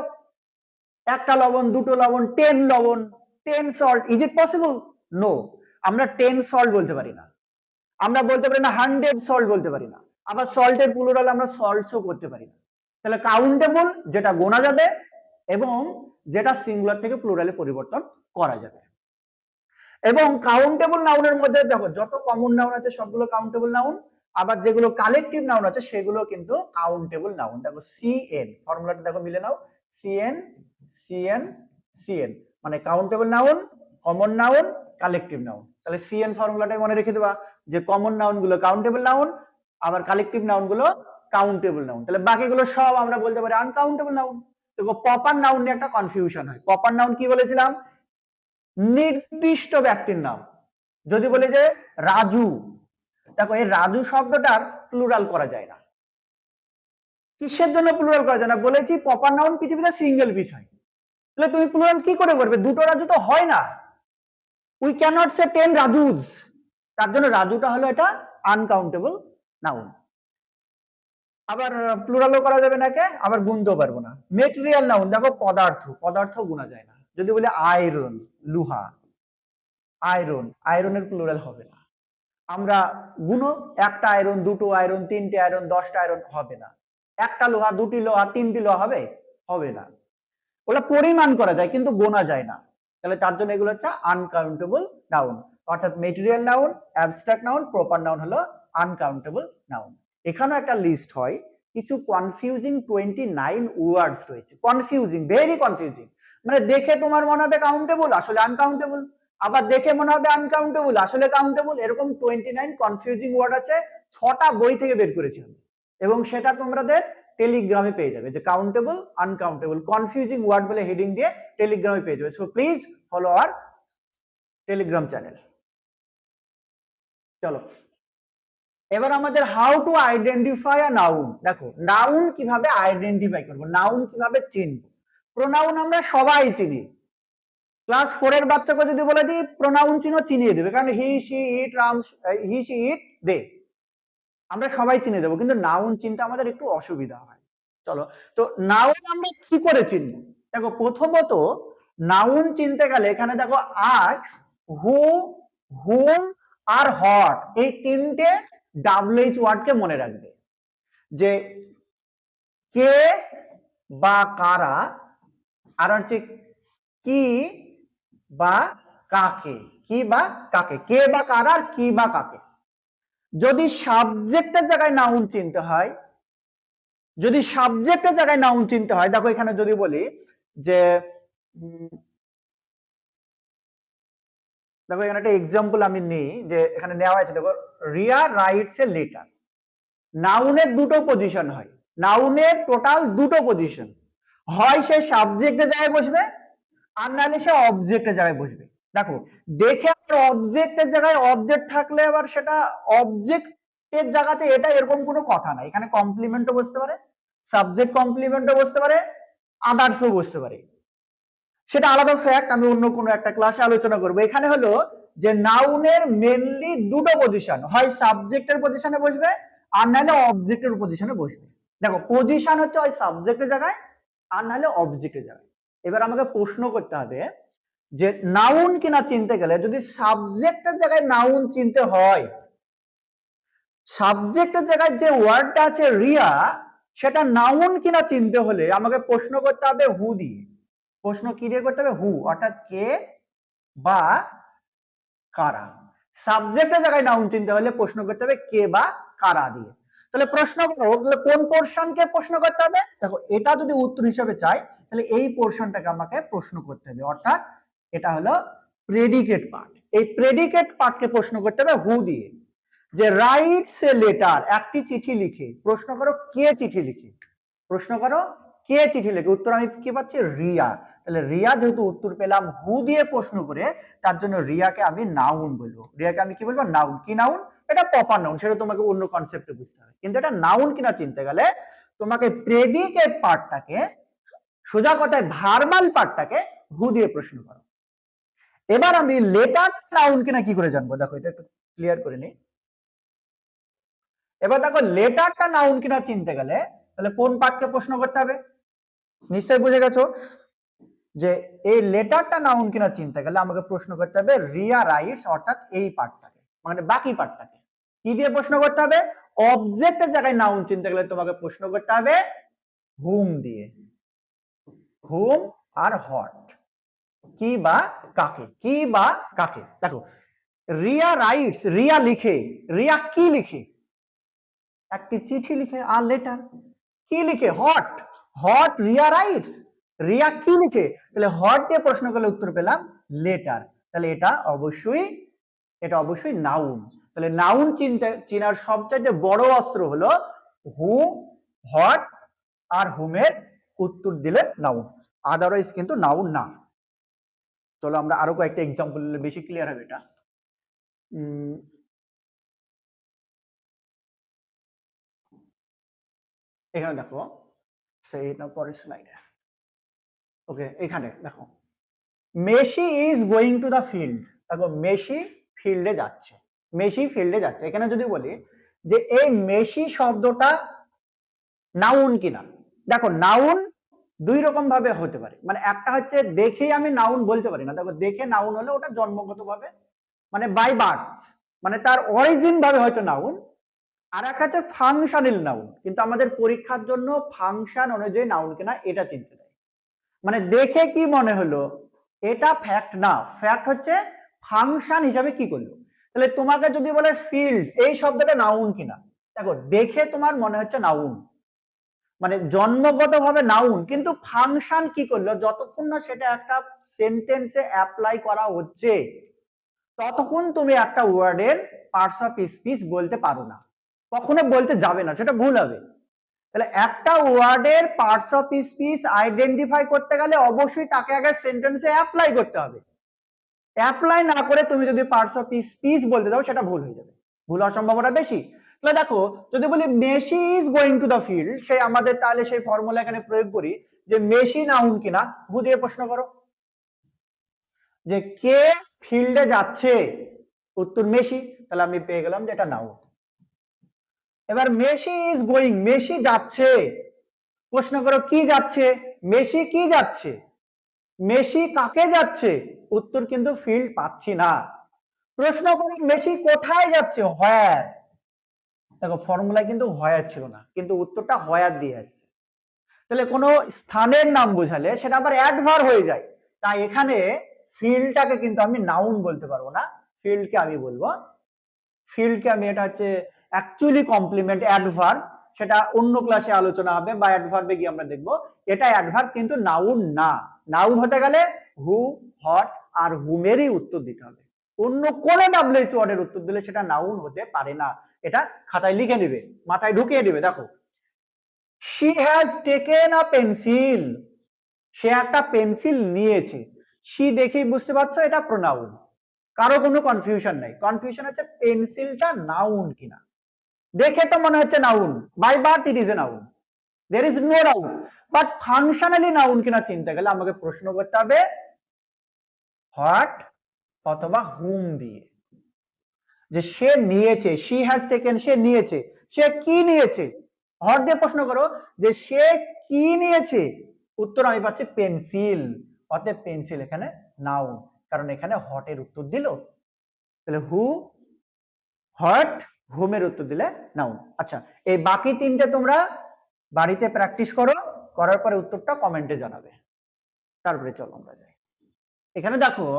একটা লবণ, দুটো লবণ, 10 লবণ, 10 salt, is it possible? No, আমরা 10 সল্ট বলতে পারি না, আমরা বলতে পারি না 100 সল্ট বলতে পারি না, আবার সল্টের প্লুরাল আমরা সল্টসও করতে পারি না। তাহলে কাউন্টেবল যেটা গোনা যাবে এবং যেটা সিঙ্গুলার থেকে প্লুরালে পরিবর্তন করা যাবে। এবং কাউন্টেবল নাউনের মধ্যে দেখো যত কমন নাউন আছে সবগুলো কাউন্টেবল নাউন, আবার যেগুলো কালেকটিভ নাউন আছে সেগুলো কিন্তু কাউন্টেবল নাউন। দেখো সিএন ফর্মুলাটা দেখো মিলে নাও, সিএন সিএন সিএন, মানে countable noun, common noun, collective noun. তাহলে সিএন ফর্মুলাটাই মনে রেখে দেবা যে কমন নাউন গুলো কাউন্টেবল নাউন, আবার কালেকটিভ নাউন গুলো কাউন্টেবল নাউন। তাহলে বাকিগুলো সব আমরা বলতে পারি আনকাউন্টেবল নাউন। দেখো প্রপার নাউন নিয়ে একটা কনফিউশন হয়। প্রপার নাউন কি বলেছিলাম? নির্দিষ্ট ব্যক্তির নাম। যদি বলে যে রাজু, দেখো এই রাজু শব্দটার প্লুরাল করা যায় না। কিসের জন্য প্লুরাল করা যায় না? বলেছি প্রপার নাউন পৃথিবীতে সিঙ্গেল পিস হয়। তাহলে তুমি প্লুরাল কি করে করবে? দুটো রাজু তো হয় না। উই ক্যানট সে 10 রাজুজ। তার জন্য রাজুটা হলো এটা আনকাউন্টেবল নাউন। আবার প্লুরালও করা যাবে না, কে আবার গুনতেও পারবো না। মেটেরিয়াল নাউন, দেখো পদার্থ, পদার্থ গুনা যায় না। যদি বলি আয়রন, লোহা, আয়রন, আয়রনের প্লুরাল হবে না। আমরা গুনো, একটা আয়রন, দুটো আয়রন, তিনটে আয়রন, 10টা আয়রন, হবে না। একটা লোহা, দুটি লোহা, তিনটি লোহা হবে? হবে না। ওগুলো পরিমাণ করা যায় কিন্তু গোনা যায় না। তাহলে তার জন্য এগুলো হচ্ছে আনকাউন্টেবল নাউন। অর্থাৎ material noun, abstract noun, proper noun হলো আনকাউন্টেবল নাউন। এখানেও একটা লিস্ট হয়, কিছু কনফিউজিং 29 ওয়ার্ডস রয়েছে। Confusing, very confusing. মানে দেখে তোমার মনে হবে কাউন্টেবল, আসলে আনকাউন্টেবল, আবার দেখে মনে হবে আনকাউন্টেবল, আসলে কাউন্টেবল। এরকম 29 কনফিউজিং ওয়ার্ড আছে। 6টা বই থেকে বের করেছি আমি, এবং সেটা তোমাদের টেলিগ্রামে পেয়ে যাবে, যে কাউন্টেবল, আনকাউন্টেবল, কনফিউজিং ওয়ার্ড বলে হেডিং দিয়ে টেলিগ্রামে পেয়ে যাবে। So please follow our Telegram channel. চলো এবার আমাদের how to identify a noun. দেখো নাউন কিভাবে আইডেন্টিফাই করব, নাউন কিভাবে চিনব। প্রোনাউন আমরা সবাই চিনি। ক্লাস 4 এর বাচ্চাকে যদি বলে দিই প্রোনাউন চিনো, চিনিয়ে দেবে, কারণ he she it, Ram, he she it, they, আমরা সবাই চিনে দেবো। কিন্তু নাউন চিনতে আমাদের একটু অসুবিধা হয়। চলো, তো নাউন আমরা কি করে চিনব? দেখো প্রথমত নাউন চিনতে গেলে এখানে দেখো আস্ক, হু, হুম আর হট, এই তিনটে WH ওয়ার্ড কে মনে রাখবে। যে কে বা কারা, আর হচ্ছে কি বা কাকে, কি বা কাকে, কে বা কারা আর কি বা কাকে। যদি সাবজেক্টের জায়গায় নাউন চিনতে হয়, যদি সাবজেক্টের জায়গায় নাউন চিনতে হয়, দেখো এখানে যদি বলি যে দেখো এখানে একটা এক্সাম্পল আমি নিই, যে এখানে নেওয়া আছে, দেখো রিয়া রাইটস এ লেটার। নাউনের দুটো পজিশন হয়, নাউনের টোটাল দুটো পজিশন, হয় সে সাবজেক্টের জায়গায় বসবে আর নাহলে সে অবজেক্টের জায়গায় বসবে। দেখো দেখে অবজেক্টের জায়গায় অবজেক্ট থাকলে আবার সেটা অবজেক্টের জায়গাতে এটা এরকম কোনো কথা নাই। এখানে কমপ্লিমেন্টও বসতে পারে, সাবজেক্ট কমপ্লিমেন্টও বসতে পারে, আদার্সও বসতে পারে, সেটা আলাদা ফ্যাক্ট, আমি অন্য কোনো একটা ক্লাসে আলোচনা করব। এখানে হলো যে নাউনের মেনলি দুটো পজিশন, হয় সাবজেক্টের পজিশনে বসবে আর নাহলে অবজেক্টের পজিশনে বসবে। দেখো পজিশন হচ্ছে হয় সাবজেক্টের জায়গায় আর নাহলে অবজেক্টের জায়গায়। এবার আমাকে প্রশ্ন করতে হবে যে নাউন কিনা চিনতে গেলে, যদি সাবজেক্টের জায়গায় নাউন চিনতে হয়, সাবজেক্টের জায়গায় যে ওয়ার্ডটা আছে রিয়া, সেটা নাউন কিনা চিনতে হলে আমাকে প্রশ্ন করতে হবে হু দিয়ে। প্রশ্ন কি দিয়ে করতে হবে? হু, অর্থাৎ কে বা কারা। সাবজেক্টের জায়গায় নাউন চিনতে হলে প্রশ্ন করতে হবে কে বা কারা দিয়ে। তাহলে প্রশ্ন করো, তাহলে কোন পোর্শনকে প্রশ্ন করতে হবে? দেখো এটা যদি উত্তর হিসেবে চাই তাহলে এই পোর্শনটাকে আমাকে প্রশ্ন করতে হবে, অর্থাৎ এটা হলো প্রেডিকেট পার্ট। এই প্রেডিকেট পার্টকে প্রশ্ন করতে হবে হু দিয়ে। যে রাইটস এ লেটার, একটি চিঠি লিখে। প্রশ্ন করো কে চিঠি লিখে, প্রশ্ন করো কে চিঠি লিখে। উত্তর আমি কি পাচ্ছি? রিয়া। তাহলে রিয়া যেহেতু উত্তর পেলাম হু দিয়ে প্রশ্ন করে, তার জন্য রিয়াকে আমি নাউন বলবো। রিয়াকে আমি কি বলবো? নাউন। কি নাউন? এটা প্রপার নাউন, সেটা তোমাকে অন্য কনসেপ্টে বুঝতে হবে। কিন্তু এটা নাউন কিনা চিনতে গেলে তোমাকে প্রেডিকেট পার্টটাকে, সোজা কথায় ভার্বাল পার্টটাকে হু দিয়ে প্রশ্ন করো। এবার আমি লেটার নাউন কিনা কি করে জানবো? দেখো এটা একটু ক্লিয়ার করে নিই। এবার দেখো লেটারটা নাউন কিনা চিনতে গেলে তাহলে কোন পার্টকে প্রশ্ন করতে হবে? নিশ্চয়ই বুঝে গেছো যে এই লেটারটা নাউন কিনা চিনতে গেলে আমাকে প্রশ্ন করতে হবে রিয়া রাইটস, অর্থাৎ এই পার্টটাকে, মানে বাকি পার্টটাকে। কি দিয়ে প্রশ্ন করতে হবে? অবজেক্টের জায়গায় নাউন চিনতে গেলে তোমাকে প্রশ্ন করতে হবে হুম দিয়ে। হুম আর হট, কি বা কাকে, কি বা কাকে। দেখো রিয়া রাইটস, রিয়া লিখে। রিয়া কি লিখে? একটি চিঠি লিখে। আর লেটার কি লিখে? Hot. Hot Riya rights. Riya কি লিখে? তাহলে হট দিয়ে প্রশ্ন করলে উত্তর পেলাম লেটার। তাহলে এটা অবশ্যই নাউন। তাহলে নাউন চিনতে চেনার সবচেয়ে বড় অস্ত্র হলো হু, হট আর হুমের উত্তর দিলে নাউন, আদারওয়াইজ কিন্তু নাউন না। চলো আমরা আরো কয়েকটা এক্সাম্পল দিলে বেশি ক্লিয়ার হবে এটা। এখানে দেখো, সেইটা পরের স্লাইডে। ওকে, এখানে দেখো Messi is going to the field. দেখো মেসি ফিল্ডে যাচ্ছে, মেসি ফিল্ডে যাচ্ছে। এখানে যদি বলি যে এই মেসি শব্দটা নাউন কিনা, দেখো নাউন দুই রকম ভাবে হতে পারে। মানে একটা হচ্ছে দেখেই আমি নাউন বলতে পারি না। দেখো দেখে নাউন হলে ওটা জন্মগত ভাবে, মানে বাই বার্থ, মানে তার অরিজিন ভাবে হয়তো নাউন। আর একটা হচ্ছে ফাংশনাল নাউন, কিন্তু আমাদের পরীক্ষার জন্য ফাংশন অনুযায়ী নাউন কিনা এটা চিনতে দেয়। মানে দেখে কি মনে হলো, এটা ফ্যাক্ট না। ফ্যাক্ট হচ্ছে ফাংশন হিসাবে কি করলো। তাহলে তোমাকে যদি বলে ফিল্ড, এই শব্দটা নাউন কিনা, দেখো দেখে তোমার মনে হচ্ছে নাউন, মানে জন্মগতভাবে নাউন, কিন্তু ফাংশন কি করলো, যতক্ষণ না সেটা একটা সেন্টেন্সে অ্যাপ্লাই করা হচ্ছে ততক্ষণ তুমি একটা ওয়ার্ডের পার্টস অফ স্পিচ বলতে পারো না, কখনো বলতে যাবে না, সেটা ভুল হবে। তাহলে একটা ওয়ার্ডের পার্টস অফ স্পিচ আইডেন্টিফাই করতে গেলে অবশ্যই তাকে আগে সেন্টেন্সে অ্যাপ্লাই করতে হবে। অ্যাপ্লাই না করে তুমি যদি পার্টস অফ স্পিচ বলতে দাও সেটা ভুল হয়ে যাবে, ভুল হওয়ার সম্ভাবনা বেশি। তাহলে দেখো যদি বলি Messi is going to the field, সেই আমাদের তাহলে সেই ফর্মুলা এখানে প্রয়োগ করি যে মেসি নাউন কিনা, হু দিয়ে প্রশ্ন করো যে কে ফিল্ডে যাচ্ছে, উত্তর মেসি। তাহলে আমি পেয়ে গেলাম যে এটা নাউন। এবার মেসি ইজ গোয়িং, মেসি যাচ্ছে, প্রশ্ন করো কি যাচ্ছে? মেসি কি যাচ্ছে? মেসি কাকে যাচ্ছে? উত্তর কিন্তু ফিল্ড পাচ্ছি না। প্রশ্ন করো মেসি কোথায় যাচ্ছে? হোয়ার। দেখো ফর্মুলায় কিন্তু হোয়ার ছিল না, কিন্তু উত্তরটা হোয়ার দিয়ে আসছে। তাহলে কোনো স্থানের নাম বোঝালে সেটা আবার অ্যাডভার হয়ে যায়। তাই এখানে ফিল্ডটাকে কিন্তু আমি নাউন বলতে পারবো না, ফিল্ডকে আমি বলবো, ফিল্ডকে আমি, এটা হচ্ছে অ্যাকচুয়ালি কমপ্লিমেন্ট অ্যাডভার্ব, সেটা অন্য ক্লাসে আলোচনা হবে বা অ্যাডভার্বে গিয়ে আমরা দেখবো। এটা অ্যাডভার্ব কিন্তু নাউন না। নাউন হতে গেলে হু, হট আর হুমেরই উত্তর দিতে হবে। অন্য কোন ডাব্লিউএইচ ওয়ার্ডের উত্তর দিলে সেটা নাউন হতে পারে না। এটা খাতায় লিখে দিবে, মাথায় ঢুকিয়ে দিবে। দেখো she has taken a pencil, সে একটা পেন্সিল নিয়েছে। she দেখেই বুঝতে পারছো এটা প্রোনাউন, কারো কোনো কনফিউশন নাই। কনফিউশন হচ্ছে পেন্সিলটা নাউন কিনা। দেখে তো মনে হচ্ছে noun, by birth it is a noun, there is no doubt. But functionally noun কিনা চিনতে গেলে আমাকে প্রশ্ন করতে হবে হোয়াট অথবা হুম দিয়ে, যে সে নিয়েছে, she has taken, সে নিয়েছে, সে কি নিয়েছে। হট দিয়ে প্রশ্ন করো যে সে কি নিয়েছে, উত্তর আমি পাচ্ছি পেন্সিল। অতএব পেন্সিল এখানে নাউন, কারণ এখানে হটের উত্তর দিল। তাহলে হু, হট, হুমের উত্তর দিলে নাউন। আচ্ছা, এই বাকি তিনটে তোমরা বাড়িতে প্র্যাকটিস করো, করার পরে উত্তরটা কমেন্টে জানাবে। তারপরে চলো আমরা যাই। এখানে দেখো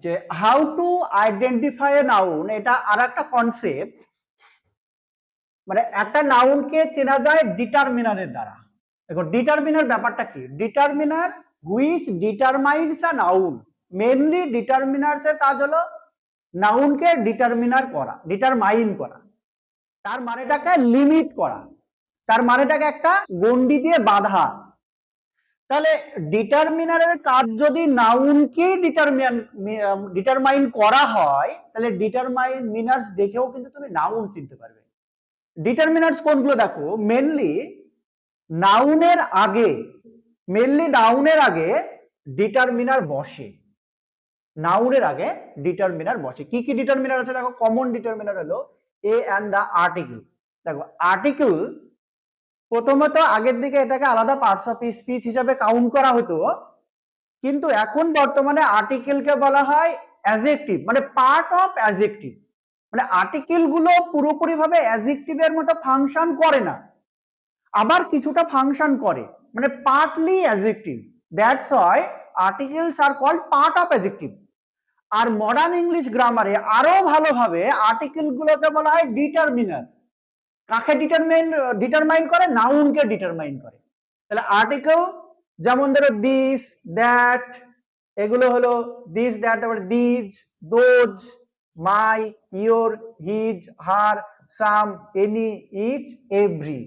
যে how to identify a noun, এটা আর একটা কনসেপ্ট। মানে একটা নাউনকে চেনা যায় ডিটারমিনারের দ্বারা। দেখো ডিটারমিনার ব্যাপারটা কি, determiner which determines a noun. Mainly determiners এর কাজ হলো নাউনকে ডিটারমিনার করা, ডিটারমাইন করা, তার মানেটাকে লিমিট করা, তার মানেটাকে একটা গণ্ডি দিয়ে বাঁধা। তাহলে ডিটারমিনারের কাজ যদি নাউনকে ডিটারমাইন করা হয়, তাহলে ডিটারমাইনার্স দেখেও কিন্তু তুমি নাউন চিনতে পারবে। ডিটারমিনার্স কোনগুলো দেখো, নাউনের আগে মেনলি নাউনের আগে ডিটারমিনার বসে। নাউনের আগে ডিটারমিনার বসে। কি কি ডিটারমিনার আছে দেখো, কমন ডিটারমিনার হলো এ এন্ড দা আর্টিকেল। দেখো আর্টিকেল প্রথমত আগের দিকে এটাকে আলাদা পার্টস অফ স্পিচ হিসাবে কাউন্ট করা হতো, কিন্তু এখন বর্তমানে আর্টিকেলকে বলা হয় অ্যাডজেক্টিভ, মানে পার্ট অফ অ্যাডজেক্টিভ। মানে আর্টিকেল গুলো পুরোপুরি ভাবে অ্যাডজেক্টিভের মতো ফাংশন করে না, আবার কিছুটা ফাংশন করে, মানে partly adjective. That's why articles are called part of adjective. আর মডার্ন ইংলিশ গ্রামারে আরো ভালোভাবে আর্টিকেল গুলোকে বলা হয় ডিটারমিনার। কাকে ডিটারমাইন করে, নাউনকে ডিটারমাইন করে। তাহলে আর্টিকেল যেমন ধরো দিস, দ্যাট, এগুলো হলো দিস, দ্যাট, তারপরে these, those, my, your, his, her, some, any, each, every.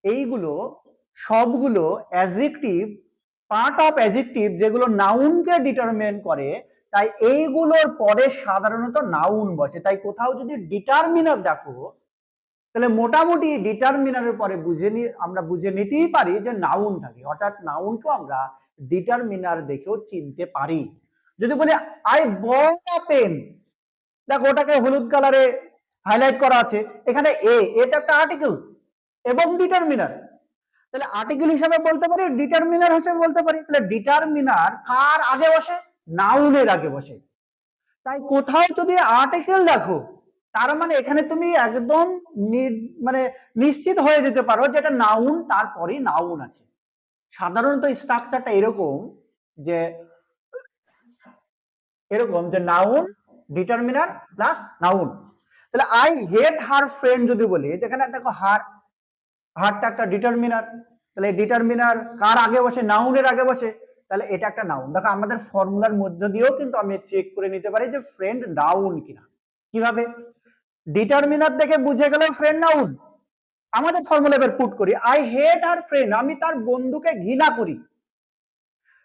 এইগুলো সবগুলো অ্যাডজেক্টিভ, পার্ট অফ অ্যাডজেক্টিভ, যেগুলো নাউনকে ডিটারমাইন করে। তাই এইগুলোর পরে সাধারণত নাউন বসে। তাই কোথাও যদি ডিটারমিনার দেখো, তাহলে মোটামুটি ডিটারমিনারের পরে আমরা বুঝে নিতেই পারি যে নাউন থাকে, অর্থাৎ নাউনকেও আমরা ডিটারমিনার দেখেও চিনতে পারি। যদি বলি আই বট আ পেন, দেখো ওটাকে হলুদ কালারে হাইলাইট করা আছে, এখানে এটা একটা আর্টিকেল এবং ডিটারমিনার। তাহলে আর্টিকেল হিসাবে বলতে পারি, ডিটারমিনার হিসেবে বলতে পারি। তাহলে ডিটারমিনার কার আগে বসে, নাউনের আগে বসে। তাই কোথাও যদি আর্টিকেল দেখো, তার মানে এখানে তুমি একদম মানে নিশ্চিত হয়ে যেতে পারো যে এটা নাউন, তারপরে নাউন আছে। সাধারণত স্ট্রাকচারটা এরকম যে নাউন, ডিটারমিনার প্লাস নাউন। তাহলে আই হেট হার ফ্রেন্ড যদি বলি, যেখানে দেখো হারটা একটা ডিটারমিনার, তাহলে ডিটারমিনার কার আগে বসে, নাউনের আগে বসে। তাহলে এটা একটা নাউন। দেখো আমাদের ফর্মুলার মধ্যে দিয়েও কিন্তু আমি চেক করে নিতে পারি যে ফ্রেন্ড নাউন কিনা। কিভাবে, ডিটারমিনার দেখে বুঝে গেল ফ্রেন্ড নাউন। আমাদের ফর্মুলা এবার পুট করি, আই হেট আর ফ্রেন্ড, আমি তার বন্ধুকে ঘৃণা করি।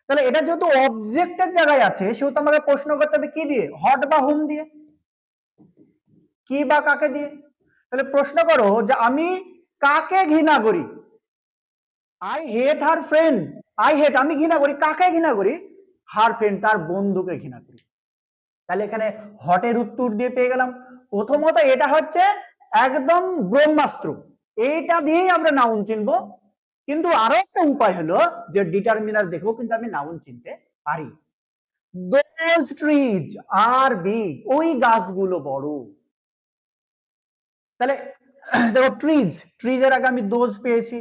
তাহলে এটা যেহেতু অবজেক্টের জায়গায় আছে, সেহেতু আমাকে প্রশ্ন করতে হবে কি দিয়ে, হট বা হুম দিয়ে, কি বা কাকে দিয়ে। তাহলে প্রশ্ন করো যে আমি কাকে ঘৃণা করি, I hate her friend, I hate আমি ঘৃণা করি, কাকে ঘৃণা করি, হার ফ্রেন্ড তার বন্ধুকে ঘৃণা করি। তাহলে এখানে হটের উত্তর দিয়ে পেয়ে গেলাম। প্রথমত এটা হচ্ছে একদম ব্রহ্মাস্ত্র, এইটা দিয়েই আমরা নাউন চিনবো। কিন্তু আরো একটা উপায় হলো যে ডিটারমিনার দেখেও কিন্তু আমি নাউন চিনতে পারি। দোজ ট্রিজ আর বিগ, ওই গাছগুলো বড়। তাহলে দেখো ট্রিজ, ট্রিজের আগে আমি দোজ পেয়েছি,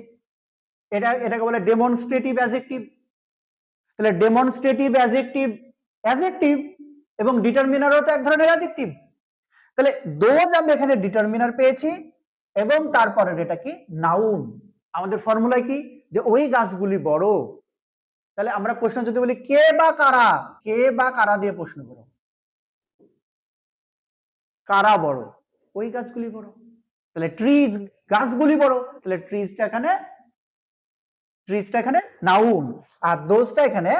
এটাকে বলে ডেমনস্ট্রেটিভ অ্যাডজেক্টিভ। তাহলে ডেমনস্ট্রেটিভ অ্যাডজেক্টিভ এবং ডিটারমিনারও তো এক ধরনের অ্যাডজেক্টিভ। তাহলে দোজ আমি এখানে ডিটারমিনার পেয়েছি, এবং তারপরে এটা কি, নাউন। আমাদের ফর্মুলা কি, যে ওই গাছগুলি বড়। তাহলে আমরা প্রশ্ন যদি বলি কে বা কারা, কে বা কারা দিয়ে প্রশ্ন করো, কারা বড়, ওই গাছগুলি বড়। তাহলে ট্রিজ, গাছগুলি বড়, তাহলে ট্রিজটা এখানে নাউন, আর দোজটা এখানে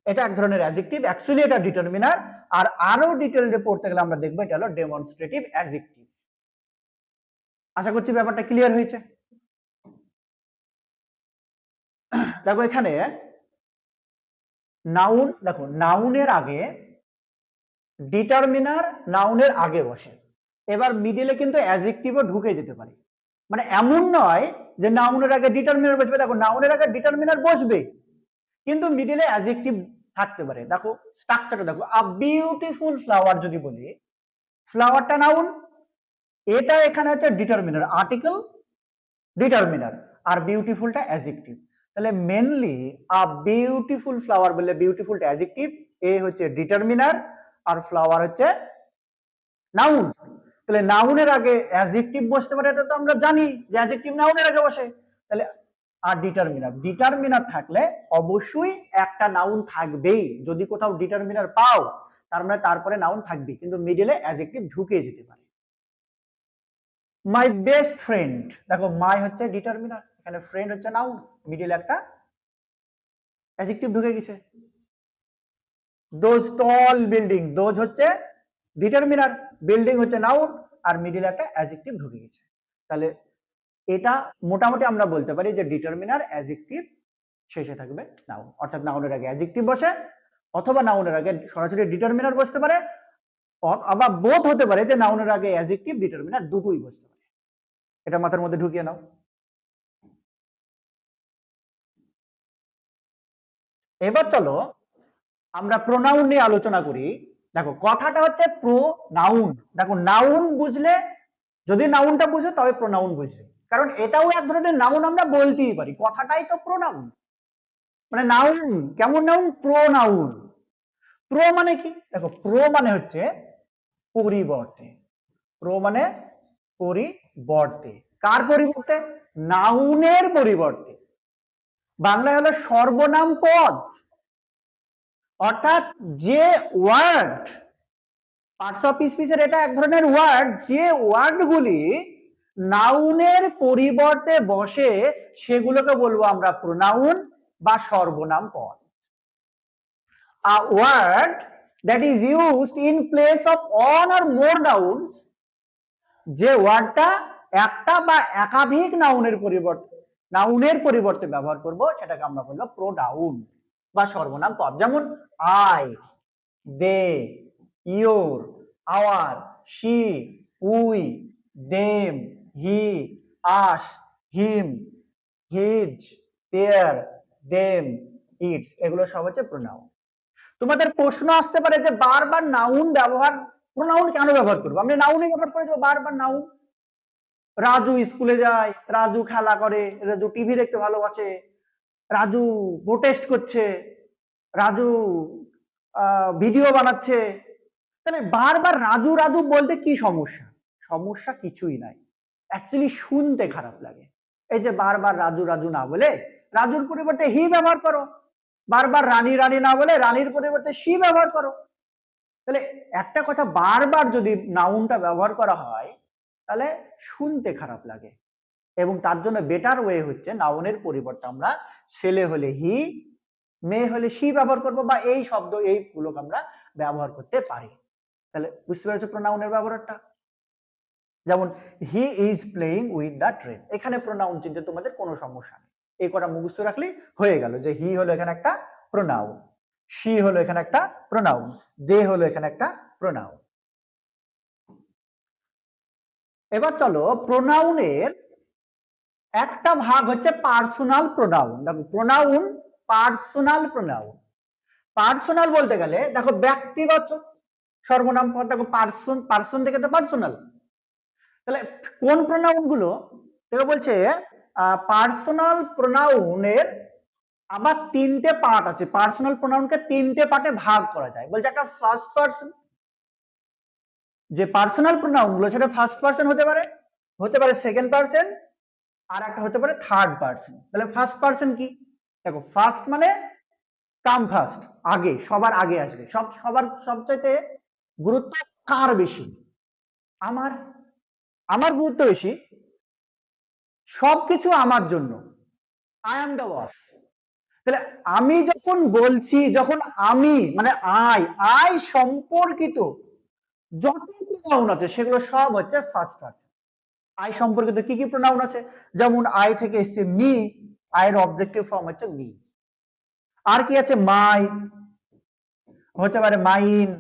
এটা এক ধরনের অ্যাডজেক্টিভ, অ্যাকচুয়ালি এটা ডিটারমিনার। আর আরো ডিটেইলসে পড়তে গেলে আমরা দেখবো এটা হলো ডেমনস্ট্রেটিভ অ্যাডজেক্টিভ। আশা করছি ব্যাপারটা ক্লিয়ার হয়েছে। দেখো এখানে নাউন, দেখো নাউনের আগে ডিটারমিনার, নাউনের আগে বসে। এবার মিডিলে কিন্তু অ্যাডজেক্টিভও ঢুকে যেতে পারে, মানে এমন নয় যে নাউনের আগে ডিটারমিনার বসবে। দেখো নাউনের আগে ডিটারমিনার বসবে, কিন্তু মিডিলে অ্যাডজেক্টিভ থাকতে পারে। দেখো স্ট্রাকচারটা দেখো, আ বিউটিফুল ফ্লাওয়ার যদি বলি, ফ্লাওয়ারটা নাউন, এটা এখানে হচ্ছে ডিটারমিনার, আর্টিকেল ডিটারমিনার, আর বিউটিফুলটা অ্যাডজেক্টিভ। তাহলে মেনলি আ বিউটিফুল ফ্লাওয়ার বললে বিউটিফুলটা অ্যাডজেক্টিভ, এ হচ্ছে ডিটারমিনার আর ফ্লাওয়ার হচ্ছে নাউন। তাহলে নাউনের আগে অ্যাডজেক্টিভ বসতে পারে, এটা তো আমরা জানি যে অ্যাডজেক্টিভ নাউনের আগে বসে। তাহলে আর ডিটারমিনার থাকলে অবশ্যই একটা নাউন থাকবেই। যদি কোথাও ডিটারমিনার পাও তার মানে তারপরে নাউন থাকবে, কিন্তু মিডলে অ্যাডজেক্টিভ ঢুকে যেতে পারে। মাই বেস্ট ফ্রেন্ড, দেখো মাই হচ্ছে ডিটারমিনার, এখানে ফ্রেন্ড হচ্ছে নাউন, মিডলে একটা অ্যাডজেক্টিভ ঢুকে গেছে। দোজ টল বিল্ডিং, দোজ হচ্ছে ডিটারমিনার, বিল্ডিং হচ্ছে নাউন, আর মিডলে একটা অ্যাডজেক্টিভ ঢুকে গেছে। তাহলে এটা মোটামুটি আমরা বলতে পারি যে ডিটারমিনার অ্যাডজেক্টিভ শেষে থাকবে নাউন, অর্থাৎ নাউনের আগে অ্যাডজেক্টিভ বসে, অথবা নাউনের আগে সরাসরি ডিটারমিনার বসতে পারে, আবার বোথ হতে পারে যে নাউনের আগে অ্যাডজেক্টিভ ডিটারমিনার দুটোই বসতে পারে। এটা মাথার মধ্যে ঢুকিয়ে নাও। এবার চলো আমরা প্রোনাউন নিয়ে আলোচনা করি। দেখো কথাটা হচ্ছে প্রোনাউন, দেখো নাউন বুঝলে, যদি নাউনটা বুঝে তবে প্রোনাউন বুঝবে, কারণ এটাও এক ধরনের নাউন, আমরা বলতেই পারি, কথাটাই তো প্রোনাউন। মানে নাউন কেমন নাউন? প্রোনাউন। প্রো মানে কি? দেখো প্রো মানে হচ্ছে পরিবর্তে, প্রো মানে পরিবর্তে, কার পরিবর্তে? নাউনের পরিবর্তে। বাংলায় হলো সর্বনাম পদ, অর্থাৎ যে ওয়ার্ড, পার্টস অফ স্পিচের এটা এক ধরনের ওয়ার্ড, যে ওয়ার্ডগুলি নাউনের পরিবর্তে বসে সেগুলোকে বলবো আমরা প্রোনাউন বা সর্বনাম পদ। A word that is used in place of one or more nouns, যে ওয়ার্ডটা একটা বা একাধিক নাউনের পরিবর্তে ব্যবহার করব সেটাকে আমরা বলবো প্রোনাউন বা সর্বনাম পদ। যেমন I, they, your, our, she, we, them, he, us, him, his, their, them, its, এগুলো সব হচ্ছে প্রোনাউন। তোমাদের প্রশ্ন আসতে পারে যে বারবার নাউন ব্যবহার, প্রোনাউন কেন ব্যবহার করবো? আমরা নাউনে ব্যবহার করে দেবো বারবার নাউন। রাজু স্কুলে যায়, রাজু খেলা করে, রাজু টিভি দেখতে ভালোবাসে, রাজু প্রোটেস্ট করছে, রাজু ভিডিও বানাচ্ছে। তাহলে বারবার রাজু রাজু বলতে কি সমস্যা? সমস্যা কিছুই নাই, অ্যাকচুয়ালি শুনতে খারাপ লাগে। এই যে বারবার রাজু রাজু না বলে রাজুর পরিবর্তে হি ব্যবহার করো, বারবার রানী রানী না বলে রানীর পরিবর্তে শি ব্যবহার করো। তাহলে একটা কথা বারবার যদি নাউনটা ব্যবহার করা হয় তাহলে শুনতে খারাপ লাগে, এবং তার জন্য বেটার ওয়ে হচ্ছে নাউনের পরিবর্তে আমরা ছেলে হলে হি, মেয়ে হলে শি ব্যবহার করব, বা এই শব্দ এইগুলোকে আমরা ব্যবহার করতে পারি। তাহলে বুঝতে পেরেছো প্রোনাউনের ব্যবহারটা? যেমন he is playing with the train, এখানে প্রোনাউন চিনতে তোমাদের কোনো সমস্যা নেই, এই কটা মুখস্থ রাখলেই হয়ে গেল যে হি হলো এখানে একটা প্রোনাউন, শি হলো এখানে একটা প্রোনাউন, দে হলো এখানে একটা প্রোনাউন। এবার চলো প্রোনাউনের একটা ভাগ হচ্ছে পার্সোনাল প্রোনাউন। দেখো প্রোনাউন, পার্সোনাল প্রোনাউন। পার্সোনাল বলতে গেলে দেখো ব্যক্তিগত সর্বনাম পদ, দেখো পার্সন, পার্সন থেকে তো পার্সোনাল। তাহলে কোন প্রোনাউন গুলো? দেখো বলছে পার্সোনাল প্রোনাউনের আবার তিনটে পার্ট আছে, পার্সোনাল প্রোনাউনকে তিনটে পার্টে ভাগ করা যায়। বলছে একটা ফার্স্ট পার্সন, যে পার্সোনাল প্রোনাউন গুলো সেটা ফার্স্ট পার্সন হতে পারে সেকেন্ড পার্সন, আর একটা হতে পারে থার্ড পার্সন। তাহলে ফার্স্ট পার্সন কি? দেখো ফার্স্ট মানে কাম ফার্স্ট, আগে, সবার আগে আসবে, সবার সবচাইতে গুরুত্ব কার বেশি? আমার, আমার গুরুত্ব বেশি, সবকিছু আমার জন্য, আই এম দ্য বস। তাহলে আমি যখন বলছি, যখন আমি মানে আই সম্পর্কিত যত প্রোনাউন আছে সেগুলো সব হচ্ছে ফার্স্ট পার্সন। আই সম্পর্কিত কি কি প্রোনাউন আছে? যেমন আই থেকে এসছে মি, আইয়ের অবজেক্টিভ ফর্ম হচ্ছে মি। আর কি আছে? মাই, হতে পারে মাইন,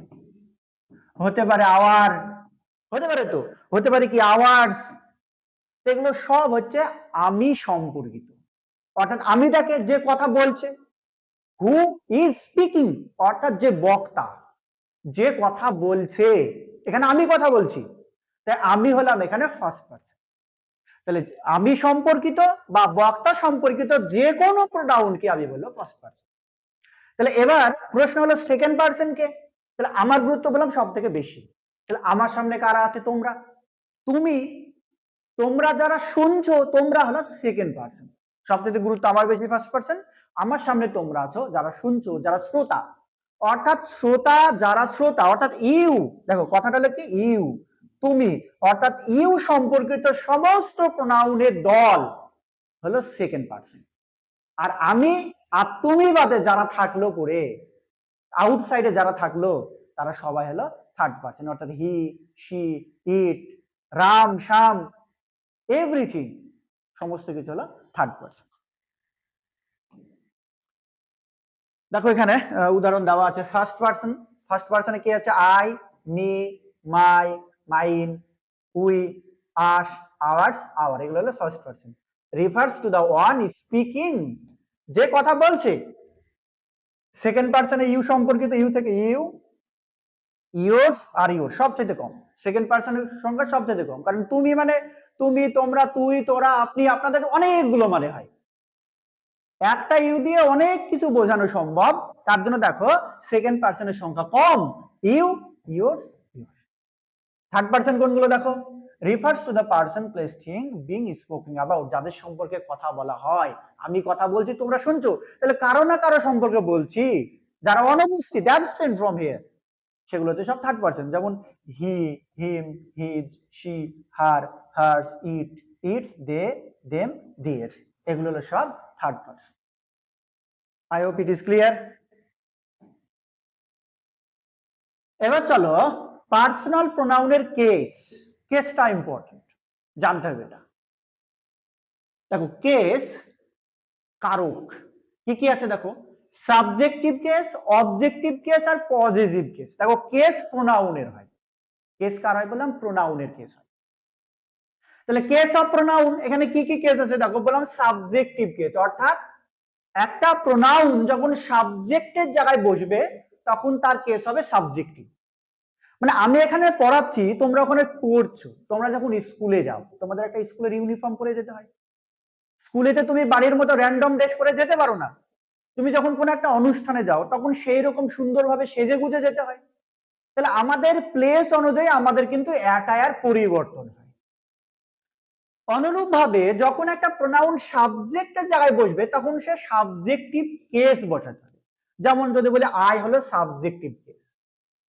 হতে পারে আওয়ার, হতে পারে তো, হতে পারে কি আওয়ার্স। এগুলো সব হচ্ছে আমি সম্পর্কিত, অর্থাৎ আমিটাকে যে কথা বলছে, হু ইজ স্পিকিং, অর্থাৎ যে বক্তা, যে কথা বলছে, এখানে আমি কথা বলছি, তাই আমি হলাম এখানে ফার্স্ট পার্সন। তাহলে আমি সম্পর্কিত বা বক্তা সম্পর্কিত যে কোনো প্রোনাউনকে আমি বলবো ফার্স্ট পার্সন। তাহলে এবার প্রশ্ন হলো সেকেন্ড পার্সন কে? তাহলে আমার গুরুত্ব বললাম সব থেকে বেশি। তাহলে আমার সামনে কারা আছে? তোমরা, তুমি, তোমরা যারা শুনছো তোমরা হলো সেকেন্ড পার্সন। সবচেয়ে গুরুত্ব আমার বেশি ফার্স্ট পার্সন। আমার সামনে তোমরা আছো যারা শুনছো, যারা শ্রোতা, অর্থাৎ শ্রোতা, যারা শ্রোতা অর্থাৎ ইউ, দেখো কথাটা হলো কি ইউ, তুমি, অর্থাৎ ইউ সম্পর্কিত সমস্ত প্রোনাউনের দল হলো সেকেন্ড পার্সন। আর আমি আর তুমি বাদে যারা থাকলো পরে, আউটসাইডে যারা থাকলো তারা সবাই হলো থার্ড পার্সন, অর্থাৎ he, she, it, Ram, Shyam, everything, সমস্ত কিছু হলো থার্ড পার্সন। দেখো এখানে উদাহরণ দেওয়া আছে ফার্স্ট পার্সন। ফার্স্ট পার্সনে কি আছে? I, me, my, mine, we, us, ours, our, এগুলো হলো first person. Refers to the one speaking, যে কথা বলছে। সেকেন্ড পার্সনে ইউ সম্পর্কিত, ইউ থেকে ইউ, ইয়োরস আর ইয়োর সবচেয়ে কম। সেকেন্ড পার্সনের সংখ্যা সবচেয়ে কম, কারণ তুমি মানে তুমি, তোমরা, তুই, তোরা, আপনি, আপনাদের অনেকগুলো মানে হয়। একটা ইউ দিয়ে অনেক কিছু বোঝানো সম্ভব, তার জন্য দেখো সেকেন্ড পার্সনের সংখ্যা কম, you, yours, your. Third person কোনগুলো দেখো? Refers to the person, place, thing being spoken about, যাদের সম্পর্কে কথা বলা হয়। আমি কথা বলছি, তোমরা শুনছো, তাহলে কারো না কারো সম্পর্কে বলছি, যারা অনুপস্থিত, অ্যাবসেন্ট ফ্রম হিয়ার, সেগুলোতে সব থার্ড পার্সন। যেমন he, him, his, she, her, hers, it, its, they, them, theirs, এগুলো হলো সব third person. I hope it is clear. এবার চলো পার্সোনাল প্রোনাউনের কেস। কেসটা ইম্পর্টেন্ট, জানতে হবে এটা। দেখো কেস, কারক, কি কি আছে দেখো? সাবজেক্টিভ কেস, অবজেক্টিভ কেস আর পজেসিভ কেস। দেখো কেস প্রোনাউনের হয়। কেস কার হয় বললাম? প্রোনাউনের কেস হয়। তাহলে কেস অফ প্রোনাউন, এখানে কি কি কেস আছে দেখো? বললাম সাবজেক্টিভ কেস, অর্থাৎ একটা প্রোনাউন যখন সাবজেক্টের জায়গায় বসবে তখন তার কেস হবে সাবজেক্টিভ। মানে আমি এখানে পড়াচ্ছি, তোমরা ওখানে পড়ছো। তোমরা যখন স্কুলে যাও, তোমাদের একটা স্কুলের ইউনিফর্ম পরে যেতে হয়। স্কুলেতে তুমি বাড়ির মতো র্যান্ডম ড্রেস পরে যেতে পারো না। তুমি যখন কোনো একটা অনুষ্ঠানে যাও তখন সেই রকম সুন্দরভাবে সেজে গুজে যেতে হয়। তাহলে আমাদের প্লেস অনুযায়ী আমাদের কিন্তু অ্যাটায়ার পরিবর্তন হয়। অনুরূপ ভাবে যখন একটা প্রোনাউন সাবজেক্টের জায়গায় বসবে তখন সে সাবজেক্টিভ কেস বসাতে হবে। যেমন যদি বলি আই হলো সাবজেক্টিভ কেস,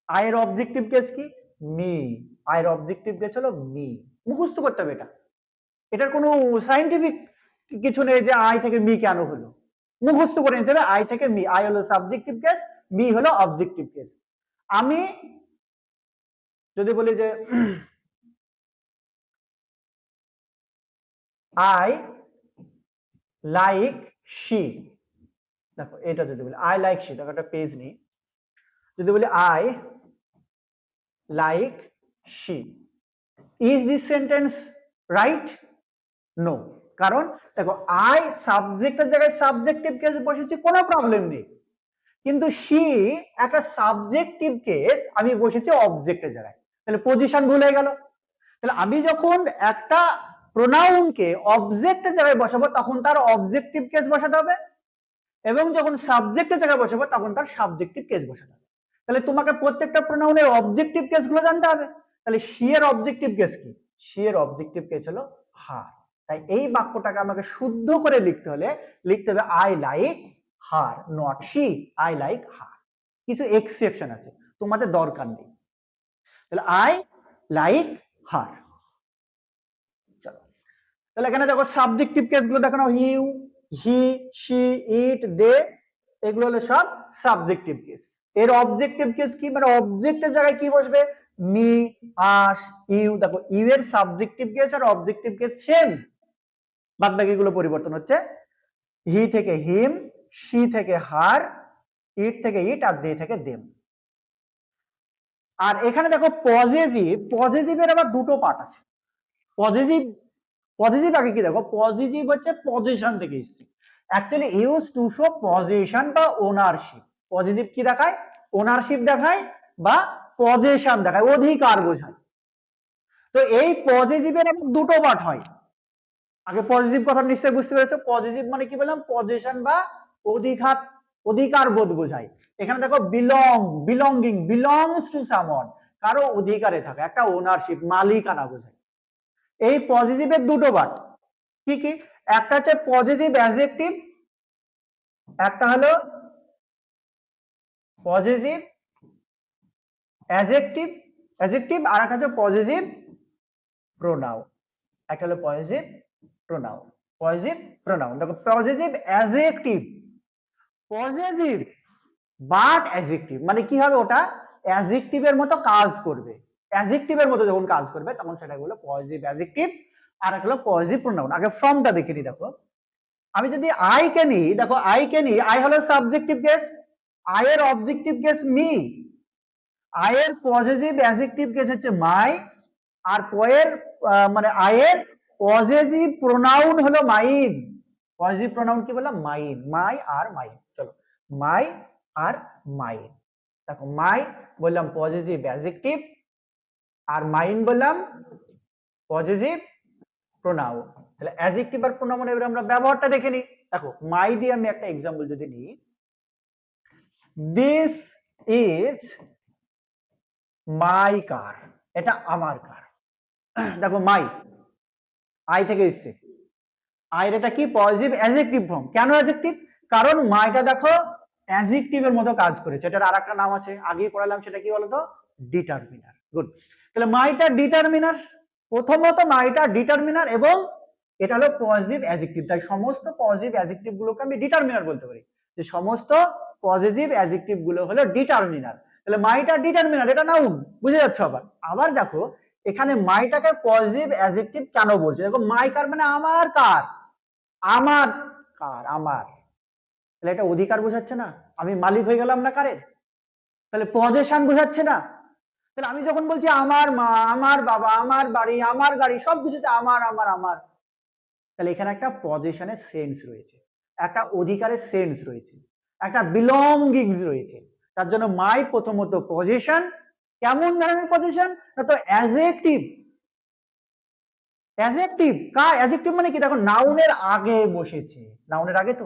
আয়ের অবজেক্টিভ কেস কি? মি, আয়ের অবজেক্টিভ কেস হলো মি। মুখস্থ করতে হবে এটা, এটার কোনো সাইন্টিফিক কিছু নেই যে আই থেকে মি কেন হলো। মুখস্থ করে নিতে হবে আই থেকে মি। আই হলো সাবজেক্টিভ কেস, মি হলো অবজেক্টিভ কেস। আমি যদি বলি যে আই লাইক শি, দেখো এটা যদি বলি আই লাইক শি, দেখো একটা পেজ নেই, যদি বলি I like she, is this sentence right? No. কারণ দেখো আই সাবজেক্টের জায়গায় সাবজেক্টিভ কেস বসেছি, কোনো প্রবলেম নেই, কিন্তু শি একটা সাবজেক্টিভ কেস, আমি বসেছি অবজেক্টের জায়গায়, তাহলে পজিশন ভুল হয়ে গেল। তাহলে আমি যখন একটা প্রোনাউনকে অবজেক্টের জায়গায় বসাবো তখন তার অবজেক্টিভ কেস বসাতে হবে, এবং যখন সাবজেক্টের জায়গায় বসাবো তখন তার সাবজেক্টিভ কেস বসাতে হবে। তাহলে তোমাকে প্রত্যেকটা প্রোনাউনের অবজেক্টিভ কেস গুলো জানতে হবে। তাহলে শি এর অবজেক্টিভ কেস কি? শি এর অবজেক্টিভ কেস হলো হার। তাই এই বাক্যটাকে আমাকে শুদ্ধ করে লিখতে হলে লিখতে হবে I like her, not she, I like her. কিছু এক্সেপশন আছে, তোমাদের দরকার নেই। তাহলে আই লাইক হার। চলো তাহলে এখানে দেখো সাবজেক্টিভ কেস গুলো দেখো, ইউ, হি, শি, ইট, দে, এগুলো হলো সব সাবজেক্টিভ কেস। এর অবজেক্টিভ কেস কি? মানে অবজেক্টের জায়গায় কি বসবে? Me, us, you. দেখো ইউ এর সাবজেক্টিভ কেস আর অবজেক্টিভ কেস সেম, বাদ বাকি গুলো পরিবর্তন হচ্ছে। হি থেকে হিম, শি থেকে হার, ইট থেকে ইট, আর দে থেকে দেম। আর এখানে দেখো পজেসিভ, পজেসিভের আবার দুটো পার্ট আছে। পজেসিভ, পজিটিভ আগে কি দেখো? পজিটিভ হচ্ছে পজিশন থেকে এসেছে, actually use to show position বা ওনারশিপ। পজিটিভ কি দেখায়? ওনারশিপ দেখায় বা পজিশন দেখায়, অধিকার বোঝায়। তো এই পজিটিভের আবার দুটো পার্ট হয়। আগে পজিটিভ কথা নিশ্চয়ই বুঝতে পেরেছো। পজিটিভ মানে কি বললাম? পজিশন বা অধিকার অধিকার বোধ বোঝায়। এখানে দেখো belong, belonging, belongs to someone, কারো অধিকারে থাকা, একটা ওনারশিপ, মালিকানা বোঝায়। এই পজিটিভের দুটো পার্ট, কি কি? একটা হচ্ছে পজিটিভ অ্যাডজেক্টিভ, একটা হলো পজিটিভ অ্যাডজেক্টিভ, অ্যাডজেক্টিভ, আর একটা হচ্ছে পজিটিভ প্রোনাউন। একটা হলো পজিটিভ প্রোনাউন, পজিটিভ প্রোনাউন। দেখো positive adjective, positive but adjective মানে কি হবে? ওটা অ্যাডজেক্টিভের মতো কাজ করবে। অ্যাডজেক্টিভের মতো যখন কাজ করবে তখন সেটা হলো পজিটিভ অ্যাডজেক্টিভ, আর একটা হলো পজিটিভ প্রোনাউন। আগে ফর্মটা দেখে নিই। দেখো আমি যদি আই কে নিই, দেখো আই কে নিই, আই হলো সাবজেক্টিভ কেস, আই এর অবজেক্টিভ কেস মি, আই এর পজিটিভ অ্যাডজেক্টিভ কেস হচ্ছে মাই, আর পয়ের মানে আই এর পজিটিভ প্রোনাউন হলো মাইন। পজিটিভ প্রোনাউন কি বললাম? Mine, my are mine. চলো মাই আর মাইন। দেখো মাই বললাম পজিটিভ অ্যাডজেক্টিভ, আর মাইন বললাম পজিটিভ প্রোনাউন। তাহলে অ্যাডজেক্টিভ আর প্রোনাউন এবার আমরা ব্যবহারটা দেখে নিই। দেখো মাই দিয়ে আমি একটা এক্সাম্পল যদি নিই, দিস ইজ মাই কার, এটা আমার কার। দেখো মাই, আই থেকে এসছে, আইর এটা কি? Positive adjective form. কেন অ্যাডজেক্টিভ? কারণ মাইটা দেখো অ্যাডজেক্টিভের মতো কাজ করেছে। এটার আরেকটা নাম আছে, আগেই পড়ালাম, সেটা কি বলতো? ডিটারমিনার। গুড। তাহলে মাইটা ডিটারমিনার, প্রথমত মাইটা ডিটারমিনার, এবং এটা হলো পজিটিভ অ্যাডজেক্টিভ। তাই সমস্ত পজিটিভ অ্যাডজেক্টিভ গুলোকে আমি ডিটারমিনার বলতে পারি, যে সমস্ত পজিটিভ অ্যাডজেক্টিভ গুলো হলো ডিটারমিনার। তাহলে মাইটা ডিটারমিনার, এটা নাউন, বুঝে যাচ্ছ? আবার আবার দেখো এখানে মাইটাকে পজিটিভ অ্যাডজেক্টিভ কেন বলছে? দেখো মাই কার মানে আমার কার, আমার কার, আমার। তাহলে এটা অধিকার বোঝাচ্ছে না? আমি মালিক হয়ে গেলাম না কারের? তাহলে পজেশন বোঝাচ্ছে না? তাহলে আমি যখন বলছি আমার মা, আমার বাবা, আমার বাড়ি, আমার গাড়ি, সব কিছুতে আমার আমার আমার, তাহলে এখানে একটা পজেশনের সেন্স রয়েছে, একটা অধিকারের সেন্স রয়েছে, একটা বিলঙ্গিংস রয়েছে। তার জন্য মাই প্রথমত পজেশন। কেমন ধরনের পজেশন? না তো অ্যাডজেক্টিভ। অ্যাডজেক্টিভ কার? অ্যাডজেক্টিভ মানে কি? দেখো নাউনের আগে বসেছে, নাউনের আগে তো,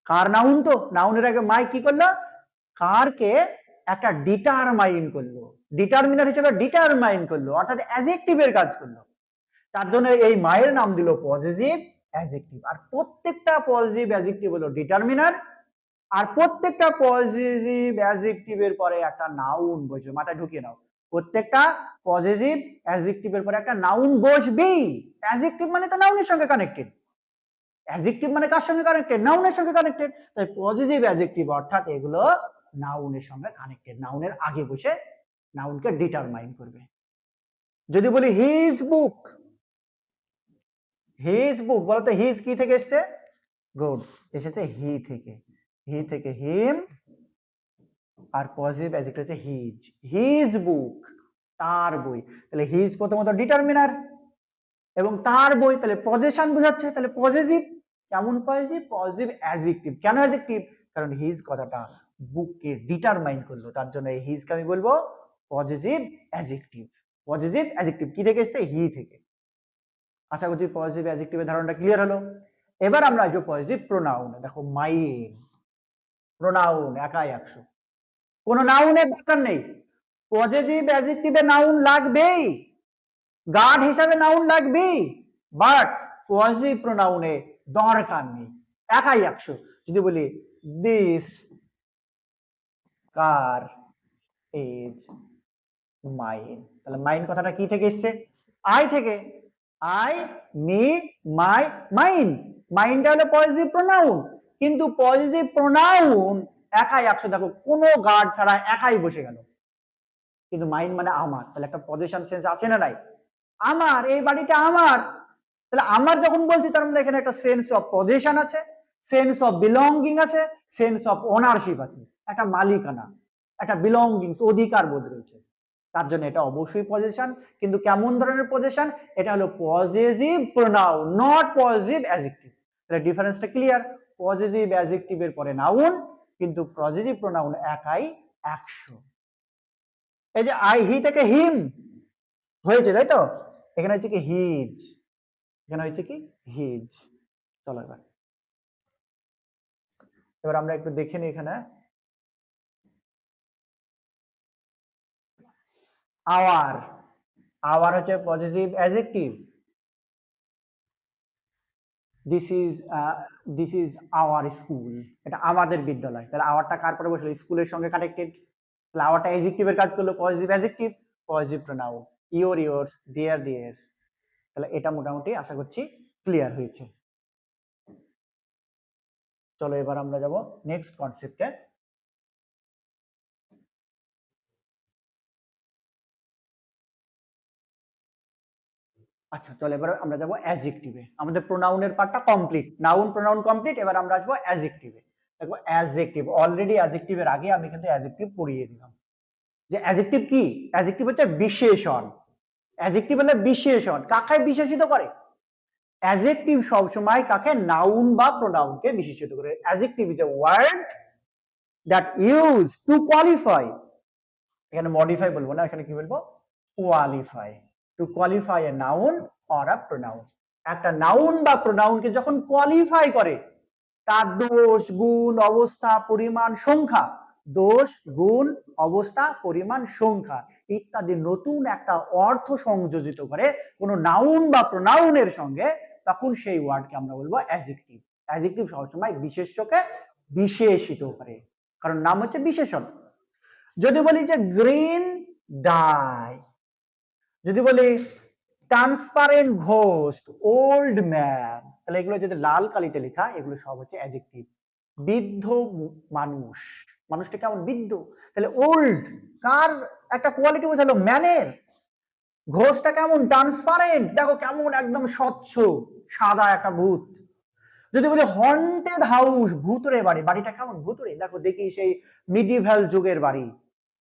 কার নাউন তো, নাউনের আগে মাই কি করলো? কারকে একটা ডিটারমাইন করলো, ডিটারমিনার হিসেবে ডিটারমাইন করলো, অর্থাৎ অ্যাডজেক্টিভের কাজ করলো। তার জন্য এই মায়ের নাম দিল পজিটিভ অ্যাডজেক্টিভ। আর প্রত্যেকটা পজিটিভ অ্যাডজেক্টিভ হলো ডিটারমিনার, আর প্রত্যেকটা পজিটিভ অ্যাডজেক্টিভের পরে একটা নাউন বসবে। মাথায় ঢুকিয়ে নাও, প্রত্যেকটা পজিটিভ অ্যাডজেক্টিভের পরে একটা নাউন বসবেই। অ্যাডজেক্টিভ মানে তো নাউনের সঙ্গে কানেক্টেড, অ্যাডজেক্টিভ মানে কার সঙ্গে কানেক্টেড? নাউনের সঙ্গে কানেক্টেড। তাই পজিটিভ অ্যাডজেক্টিভ অর্থাৎ এগুলো নাউনের সঙ্গে কানেক্টেড, নাউনের আগে বসে নাউনকে ডিটারমাইন করবে। যদি বলি হিজ বুক, হিজ বুক বলতো হিজ কি থেকে এসছে? গুড, এসেছে হি থেকে। হি থেকে হিম, আর পজিটিভ অ্যাডজেক্টিভ হচ্ছে হিজ, হিজ বুক, তার বই। তাহলে হিজ প্রথমত ডিটারমিনার, এবং তার বই, তাহলে পজেশন বোঝাচ্ছে। তাহলে পজিটিভ, কেমন পজিটিভ? Positive adjective. কেন অ্যাডজেক্টিভ? কারণ হিজ কথাটা বুককে ডিটারমাইন করলো, তার জন্য এই হিজকে আমি বলবো পজিটিভ অ্যাডজেক্টিভ। পজিটিভ অ্যাডজেক্টিভ কি থেকে এসছে? হি থেকে। আশা করছি পজিটিভ অ্যাডজেক্টিভের ধারণাটা ক্লিয়ার হলো। এবার আমরা আসবো পজিটিভ প্রোনাউন। দেখো মাইন, প্রোনাউন একাই 100, কোনো নাউনের দরকার নেই। পজিটিভ অ্যাডজেক্টিভে নাউন লাগবেই, গার্ড হিসাবে নাউন লাগবেই, বাট পজিটিভ প্রোনাউনে দরকার নেই, একাই 100। যদি বলি দিস কার ইজ মাইন, তাহলে মাইন কথাটা কি থেকে এসছে? আই থেকে। I, me, my, mine. মাইনটা হলো পজিটিভ প্রোনাউন, কিন্তু পজিটিভ প্রোনাউন একাই 100। দেখো কোনো গার্ড ছাড়া একাই বসে গেল, কিন্তু মাইন মানে আমার, তাহলে একটা পজিশন সেন্স আছে না নাই? আমার, এই বাড়িটা আমার। তাহলে আমার যখন বলছি তার মানে এখানে একটা সেন্স অফ পজিশন আছে, সেন্স অফ বিলঙ্গিং আছে, সেন্স অফ ওনারশিপ আছে, একটা মালিকানা, একটা বিলঙ্গিংস, অধিকার বোধ রয়েছে। তার জন্য এটা অবশ্যই পজিশন। কিন্তু কেমন ধরনের পজিশন? এটা হলো positive pronoun, not positive adjective. তাহলে ডিফারেন্সটা ক্লিয়ার? পজিটিভ অ্যাডজেক্টিভের পরে নাউন, কিন্তু পজিটিভ প্রোনাউন একাই 100। এই যে আই, হি থেকে হিম হয়েছে, তাই তো? এখানে হচ্ছে কি হিজ, এখানে হচ্ছে কি হিজ। চলো এবার এবার আমরা একটু দেখে নিই এখানে আওয়ার, আওয়ার হচ্ছে positive adjective. This is our school, এটা আমাদের বিদ্যালয়। তাহলে আওয়ারটা কার পরে বসলো? স্কুলের সঙ্গে কানেক্টেড। তাহলে আওয়ারটা অ্যাডজেক্টিভের কাজ করলো, positive adjective, positive pronoun, your yours, their theirs. তাহলে এটা মোটামুটি আশা করছি ক্লিয়ার হয়েছে। চলো এবার আমরা যাব নেক্সট কনসেপ্টে। আচ্ছা চলো এবার আমরা যাব অ্যাডজেক্টিভে। আমাদের প্রোনাউনের পার্টটা কমপ্লিট, নাউন প্রোনাউন কমপ্লিট, এবার আমরা আসবো অ্যাডজেক্টিভে। দেখো অ্যাডজেক্টিভ, অলরেডি অ্যাডজেক্টিভের আগে আমি কিন্তু অ্যাডজেক্টিভ পড়িয়ে দিলাম যে অ্যাডজেক্টিভ কি। অ্যাডজেক্টিভ হচ্ছে বিশেষণ। অ্যাডজেক্টিভ হলো বিশেষণ, কাকে বিশেষিত করে? অ্যাডজেক্টিভ সবসময় কাকে? নাউন বা প্রোনাউনকে বিশেষিত করে। Adjective is a word that use to qualify, এখানে মডিফাই বলবো না, এখানে কি বলবো? Qualify, to qualify a noun or a pronoun. একটা নাউন বা প্রোনাউনকে যখন কোয়ালিফাই করে, তার দোষ গুণ অবস্থা পরিমাণ সংখ্যা, দোষ গুণ অবস্থা পরিমাণ সংখ্যা ইত্যাদি নতুন একটা অর্থ সংযোজিত করে কোনো নাউন বা প্রোনাউনের সঙ্গে, তখন সেই ওয়ার্ডকে আমরা বলবো অ্যাডজেক্টিভ। অ্যাডজেক্টিভ সবসময় বিশেষ্যকে বিশেষিত করে, কারণ নাম হচ্ছে বিশেষণ। যদি বলি যে গ্রিন ডাই, যদি বলি ট্রান্সপারেন্ট ঘোস্ট, ওল্ড ম্যান, তাহলে এগুলো যদি লাল কালিতে লেখা, এগুলো সব হচ্ছে অ্যাডজেক্টিভ। বৃদ্ধ মানুষ, মানুষটা কেমন? বৃদ্ধ। তাহলে ওল্ড কার একটা কোয়ালিটি বোঝালো? ম্যানের। ঘোষটা কেমন? ট্রান্সপারেন্ট, দেখো কেমন একদম স্বচ্ছ সাদা একটা ভূত। যদি বলি হন্টেড হাউস, ভূতুরে বাড়ি, বাড়িটা কেমন? ভূতুরে, দেখো দেখি সেই মিডিভ্যাল যুগের বাড়ি,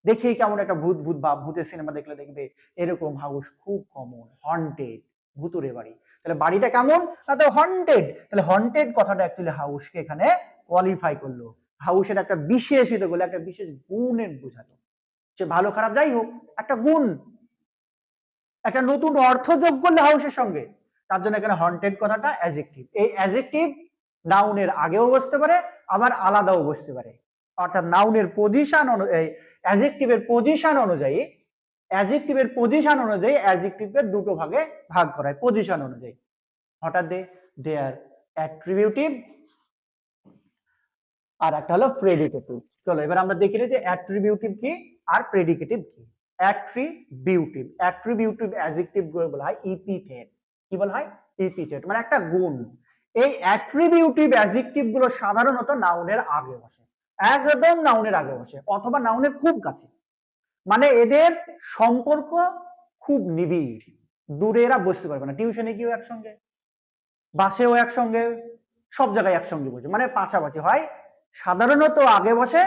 দেখি কেমন একটা ভূত ভূত ভাব, ভূতের সিনেমা দেখলে দেখবে এরকম হাউস খুব কমন, হন্টেড, ভূতুরে বাড়ি। তাহলে বাড়িটা কেমন? না তো হন্টেড। তাহলে হন্টেড কথাটা অ্যাকচুয়ালি হাউসকে এখানে কোয়ালিফাই করলো, হাউসের একটা বিশেষিত করলো, একটা বিশেষ গুণের বোঝালো। সে ভালো খারাপ যাই হোক, একটা গুণ, একটা নতুন অর্থ যোগ করলে হাউসের সঙ্গে, তার জন্য এখানে হন্টেড কথাটা অ্যাডজেক্টিভ। এই অ্যাডজেক্টিভ নাউনের আগেও বসতে পারে, আবার আলাদাও বসতে পারে। অর্থাৎ নাউনের পজিশন অনুযায়ী, অ্যাডজেক্টিভের পজিশন অনুযায়ী, অ্যাডজেক্টিভের পজিশন অনুযায়ী অ্যাডজেক্টিভকে দুটো ভাগে ভাগ করা হয় পজিশন অনুযায়ী। হঠাৎ দে আর অ্যাট্রিবিউটিভ, আর একটা হলো প্রেডিকেটিভ। চলো এবার আমরা দেখি যে অ্যাট্রিবিউটিভ কি আর প্রেডিকেটিভ কি। অ্যাট্রিবিউটিভ, অ্যাট্রিবিউটিভ অ্যাডজেক্টিভ গুলো বলা হয় ইপিথেট। কি বলা হয়? ইপিথেট, মানে একটা গুণ। এই অ্যাট্রিবিউটিভ অ্যাডজেক্টিভ গুলো সাধারণত নাউনের আগে বসে, একদম নাউনের আগে বসে, অথবা নাউনের খুব কাছে। মানে এদের সম্পর্ক খুব নিবিড়, দূরে এরা বসতে পারবে না। টিউশনে গিয়েও একসঙ্গে, বাসেও একসঙ্গে, সব জায়গায় একসঙ্গে বসে, মানে পাশাপাশি হয়, সাধারণত আগে বসে,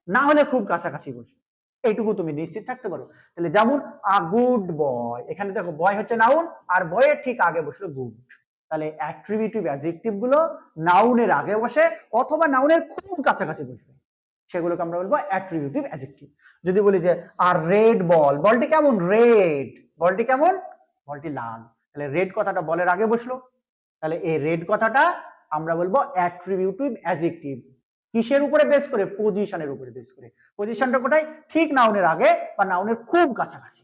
না হলে খুব কাছাকাছি বসে, এইটুকু তুমি নিশ্চিত থাকতে পারো। তাহলে যেমন আ গুড বয়, এখানে দেখো বয় হচ্ছে নাউন, আর বয়ের ঠিক আগে বসলো গুড। তাহলে অ্যাট্রিবিউটিভ অ্যাডজেক্টিভ গুলো নাউনের আগে বসে অথবা নাউনের খুব কাছাকাছি বসবে, সেগুলোকে আমরা বলবো অ্যাট্রিবিউটিভ অ্যাডজেক্টিভ। যদি বলি যে আর রেড বল, বলটি কেমন? রেড, বলটি কেমন? বলটি লাল। তাহলে রেড কথাটা বলের আগে বসলো, তাহলে এই রেড কথাটা আমরা বলবো অ্যাট্রিবিউটিভ অ্যাডজেক্টিভ। কিসের উপরে বেস করে? পজিশনের উপরে বেস করে। পজিশনটা কোথায়? ঠিক নাউনের আগে বা নাউনের খুব কাছাকাছি।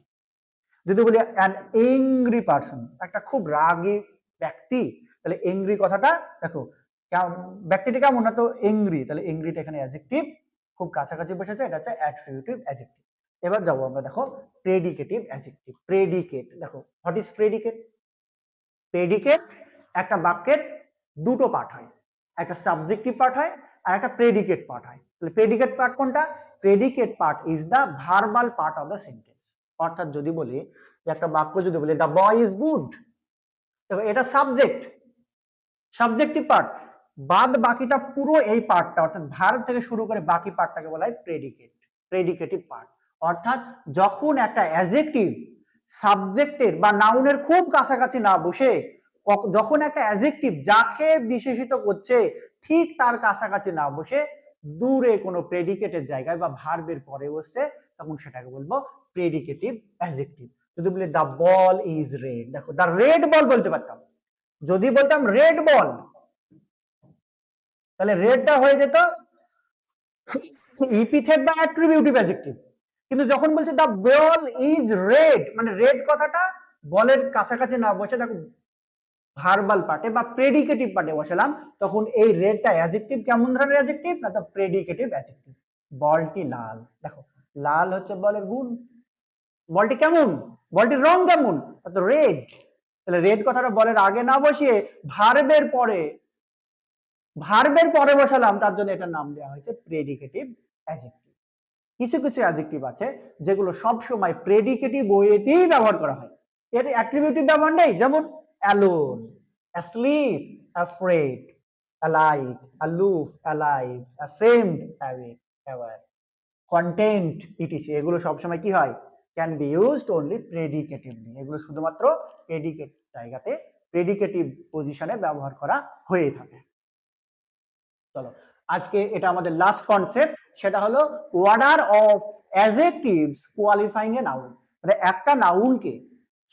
যদি বলি অ্যান এংরি পারসন, একটা খুব রাগী ব্যক্তি, তাহলে এংরি কথাটা দেখো ব্যক্তিটা কেমন? না তো এংরি, তাহলে এংরিটা এখানে অ্যাডজেক্টিভ, খুব কাছাকাছি বসেছে, এটা হচ্ছে অ্যাট্রিবিউটিভ অ্যাডজেক্টিভ। এবার যাবো আমরা দেখো প্রেডিকেটিভ অ্যাডজেক্টিভ। প্রেডিকেট, দেখো হোয়াট ইজ প্রেডিকেট? প্রেডিকেট একটা বাক্যের দুটো পার্ট হয়, একটা সাবজেক্টিভ পার্ট হয় আর একটা প্রেডিকেট পার্ট হয়। তাহলে প্রেডিকেট পার্ট কোনটা? Predicate part is the verbal part of the sentence. অর্থাৎ যদি বলি যে একটা বাক্য যদি বলি দা বয় ইজ গুড, এটা সাবজেক্ট, সাবজেক্টিভ পার্ট, বাদ বাকিটা পুরো এই পার্টটা, অর্থাৎ ভার্ব থেকে শুরু করে বাকি পার্টটাকে বলা হয় প্রেডিকেট, প্রেডিকেটিভ পার্ট। অর্থাৎ যখন একটা অ্যাডজেক্টিভ সাবজেক্টের বা নাউনের খুব কাছাকাছি না বসে, যখন একটা অ্যাডজেক্টিভ যাকে বিশেষিত করছে ঠিক তার কাছাকাছি না বসে দূরে কোনো প্রেডিকেটের জায়গায় বা ভার্বের পরে বসছে, তখন সেটাকে বলবো প্রেডিকেটিভ অ্যাডজেক্টিভ। যদি বলি দা বল ইজ রেড, দেখো দা রেড বল বলতে পারতাম, যদি বলতাম রেড বল তাহলে রেডটা হয়ে যেত ইপিথেট বা অ্যাট্রিবিউটিভ অ্যাডজেক্টিভ। কিন্তু যখন বলছে দ্য বল ইজ রেড, মানে রেড কথাটা বলের কাছাকাছি না বসে দেখো ভার্বাল পার্টে বা প্রেডিকেটিভ পার্টে বসালাম, তখন এই রেডটা অ্যাডজেক্টিভ, কেমন ধরনের অ্যাডজেক্টিভ না, দ্য প্রেডিকেটিভ অ্যাডজেক্টিভ। বলটি লাল, দেখো লাল হচ্ছে বলের গুণ। বলটি কেমন, বলটির রং কেমন, তো রেড। তাহলে রেড কথাটা বলের আগে না বসিয়ে ভার্বের পরে, ভার্বের পরে বসালাম, তার জন্য এটার নাম দেওয়া হয়েছে প্রেডিকেটিভ অ্যাডজেক্টিভ। কিছু কিছু অ্যাডজেক্টিভ আছে যেগুলো সব সময় প্রেডিকেটিভ ওয়েতেই ব্যবহার করা হয়, এর অ্যাট্রিবিউটিভ ব্যবহার নেই। যেমন alone, asleep, afraid, alive, aloof, alive, ashamed, away, aware, content, etc, এগুলো সবসময় কি হয়, ক্যান বি ইউজড অনলি প্রেডিকেটিভলি। এগুলো শুধুমাত্র প্রেডিকেট জায়গাতে, প্রেডিকেটিভ পজিশনে ব্যবহার করা হয়ে থাকে। চলো আজকে এটা আমাদের লাস্ট কনসেপ্ট, সেটা হলো order of adjectives qualifying a noun. মানে একটা নাউনকে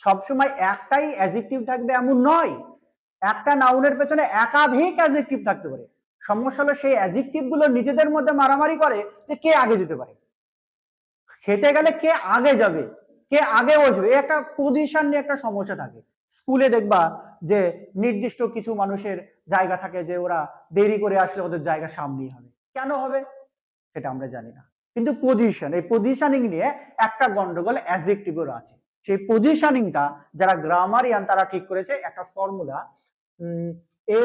সবসময় একটাই অ্যাডজেক্টিভ থাকবে এমন নয়, একটা নাউনের পেছনে একাধিক অ্যাডজেক্টিভ থাকতে পারে। সমস্যা হলো সেই অ্যাডজেক্টিভ গুলো নিজেদের মধ্যে মারামারি করে যে কে আগে যেতে পারে। খেতে গেলে কে আগে যাবে, কে আগে বসবে, একটা পজিশন নিয়ে একটা সমস্যা থাকে। স্কুলে দেখবা যে নির্দিষ্ট কিছু মানুষের জায়গা থাকে যে ওরা দেরি করে আসলে ওদের জায়গা সামনেই হবে, কেন হবে সেটা আমরা জানি না। কিন্তু পজিশন, এই পজিশনিং নিয়ে একটা গন্ডগোল অ্যাডজেক্টিভের আছে। সেই পজিশনিংটা যারা গ্রামারিয়ান তারা ঠিক করেছে একটা ফর্মুলা,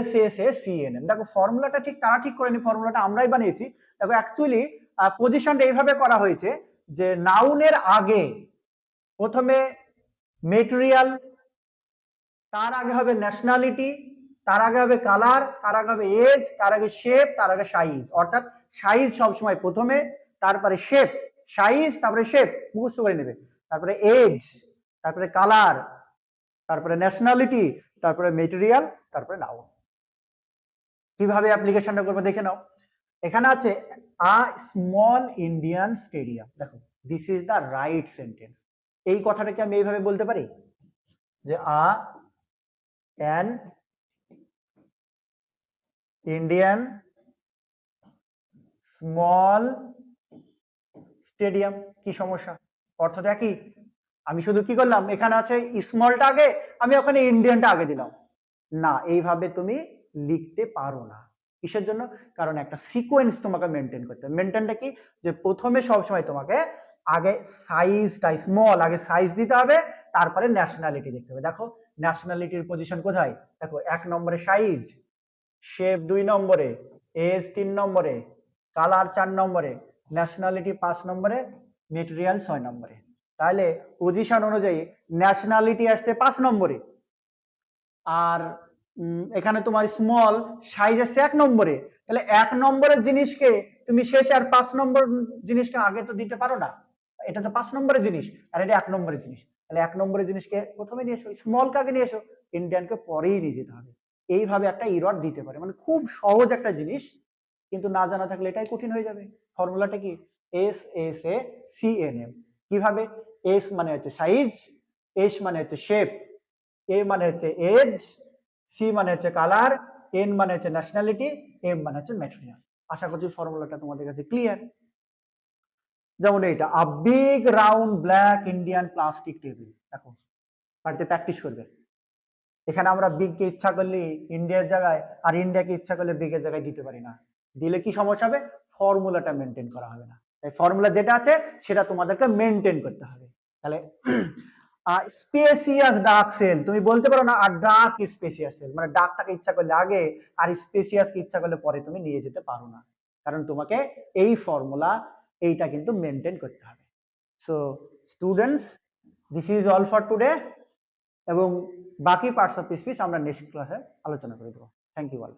SSACNM। দেখো ফর্মুলাটা ঠিক তারা ঠিক করেনি, ফর্মুলাটা আমরাই বানিয়েছি। দেখো অ্যাকচুয়ালি পজিশনটা এইভাবে করা হয়েছে যে নাউনের আগে প্রথমে মেটেরিয়াল, তার আগে হবে ন্যাশনালিটি, তার আগে হবে কালার, তার আগে হবে এজ, তার আগে শেপ, তার আগে সাইজ। অর্থাৎ সাইজ সবসময় প্রথমে, তারপরে শেপ, সাইজ, তারপরে শেপ, মুখস্থ করে নেবে, তারপরে এজ, তারপরে কালার, তারপরে ন্যাশনালিটি, তারপরে মেটেরিয়াল, তারপরে নাউন। কিভাবে অ্যাপ্লিকেশনটা করবে দেখে নাও। এখানে আছে আ স্মল ইন্ডিয়ান স্টেডিয়াম। দেখো this is the right sentence. এই কথাটাকে আমি এইভাবে বলতে পারি যে অ্যান ইন্ডিয়ান স্মল স্টেডিয়াম। কি সমস্যা, অর্থ তো একই। আমি শুধু কি করলাম, এখানে আছে স্মলটা আগে, আমি ওখানে ইন্ডিয়ানটা আগে দিলাম। না, এইভাবে তুমি লিখতে পারো না। কিসের জন্য, কারণ একটা সিকোয়েন্স তোমাকে মেনটেন করতে হবে। মেনটেনটা কি, যে প্রথমে সবসময় তোমাকে আগে সাইজটা স্মল, আগে সাইজ দিতে হবে, তারপরে ন্যাশনালিটি দেখতে হবে। দেখো ন্যাশনালিটির পজিশন কোথায়, দেখো 1 নম্বরে সাইজ, শেপ 2 নম্বরে, এজ 3 নম্বরে, কালার 4 নম্বরে, ন্যাশনালিটি 5 নম্বরে, মেটেরিয়াল 6 নম্বরে। তাহলে পজিশন অনুযায়ী ন্যাশনালিটি আসছে 5 নম্বরে, আর এখানে তোমার স্মল সাইজ আসছে 1 নম্বরে। তাহলে 1 নম্বরের জিনিসকে তুমি শেষে আর 5 নম্বর জিনিসকে আগে তো দিতে পারো না। এটা তো 5 নম্বরের জিনিস আর এটা 1 নম্বরের জিনিস। তাহলে 1 নম্বরের জিনিসকে প্রথমে নিয়ে এসো, স্মল কাকে নিয়ে এসো, ইন্ডিয়ানকে পরেই নিয়ে যেতে হবে। এইভাবে একটা ইরর দিতে পারে, মানে খুব সহজ একটা জিনিস, কিন্তু না জানা থাকলে এটাই কঠিন হয়ে যাবে। ফর্মুলাটা কি, SSACNM। কিভাবে, এস মানে হচ্ছে সাইজ, এস মানে হচ্ছে শেপ, এ মানে হচ্ছে এজ, সি মানে হচ্ছে কালার, এন মানে হচ্ছে ন্যাশনালিটি, এম মানে হচ্ছে ম্যাটেরিয়াল। আশা করছি ফর্মুলাটা তোমাদের কাছে ক্লিয়ার। যেমন এইটা, a big round black Indian plastic table. দেখো বাড়িতে প্র্যাকটিস করবে। এখানে আমরা বিগ কে ইচ্ছা করলে ইন্ডিয়ার জায়গায় আর ইন্ডিয়াকে ইচ্ছা করলে বিগের জায়গায় দিতে পারি না। দিলে কি সমস্যা হবে, ফর্মুলাটা মেনটেন করা হবে না। তাই ফর্মুলা যেটা আছে সেটা তোমাদেরকে মেনটেন করতে হবে। তাহলে স্পেসিয়াস ডার্ক সেল, তুমি বলতে পারো না আর ডার্ক স্পেসিয়াস সেল, মানে ডার্কটাকে ইচ্ছা করলে আগে আর স্পেসিয়াসকে ইচ্ছা করলে পরে তুমি নিয়ে যেতে পারো না, কারণ তোমাকে এই ফর্মুলা এইটা কিন্তু মেনটেন করতে হবে। So students, this is all for today, এবং বাকি পার্টস অফ স্পিচ আমরা নেক্সট ক্লাসে আলোচনা করে দেবো। Thank you all.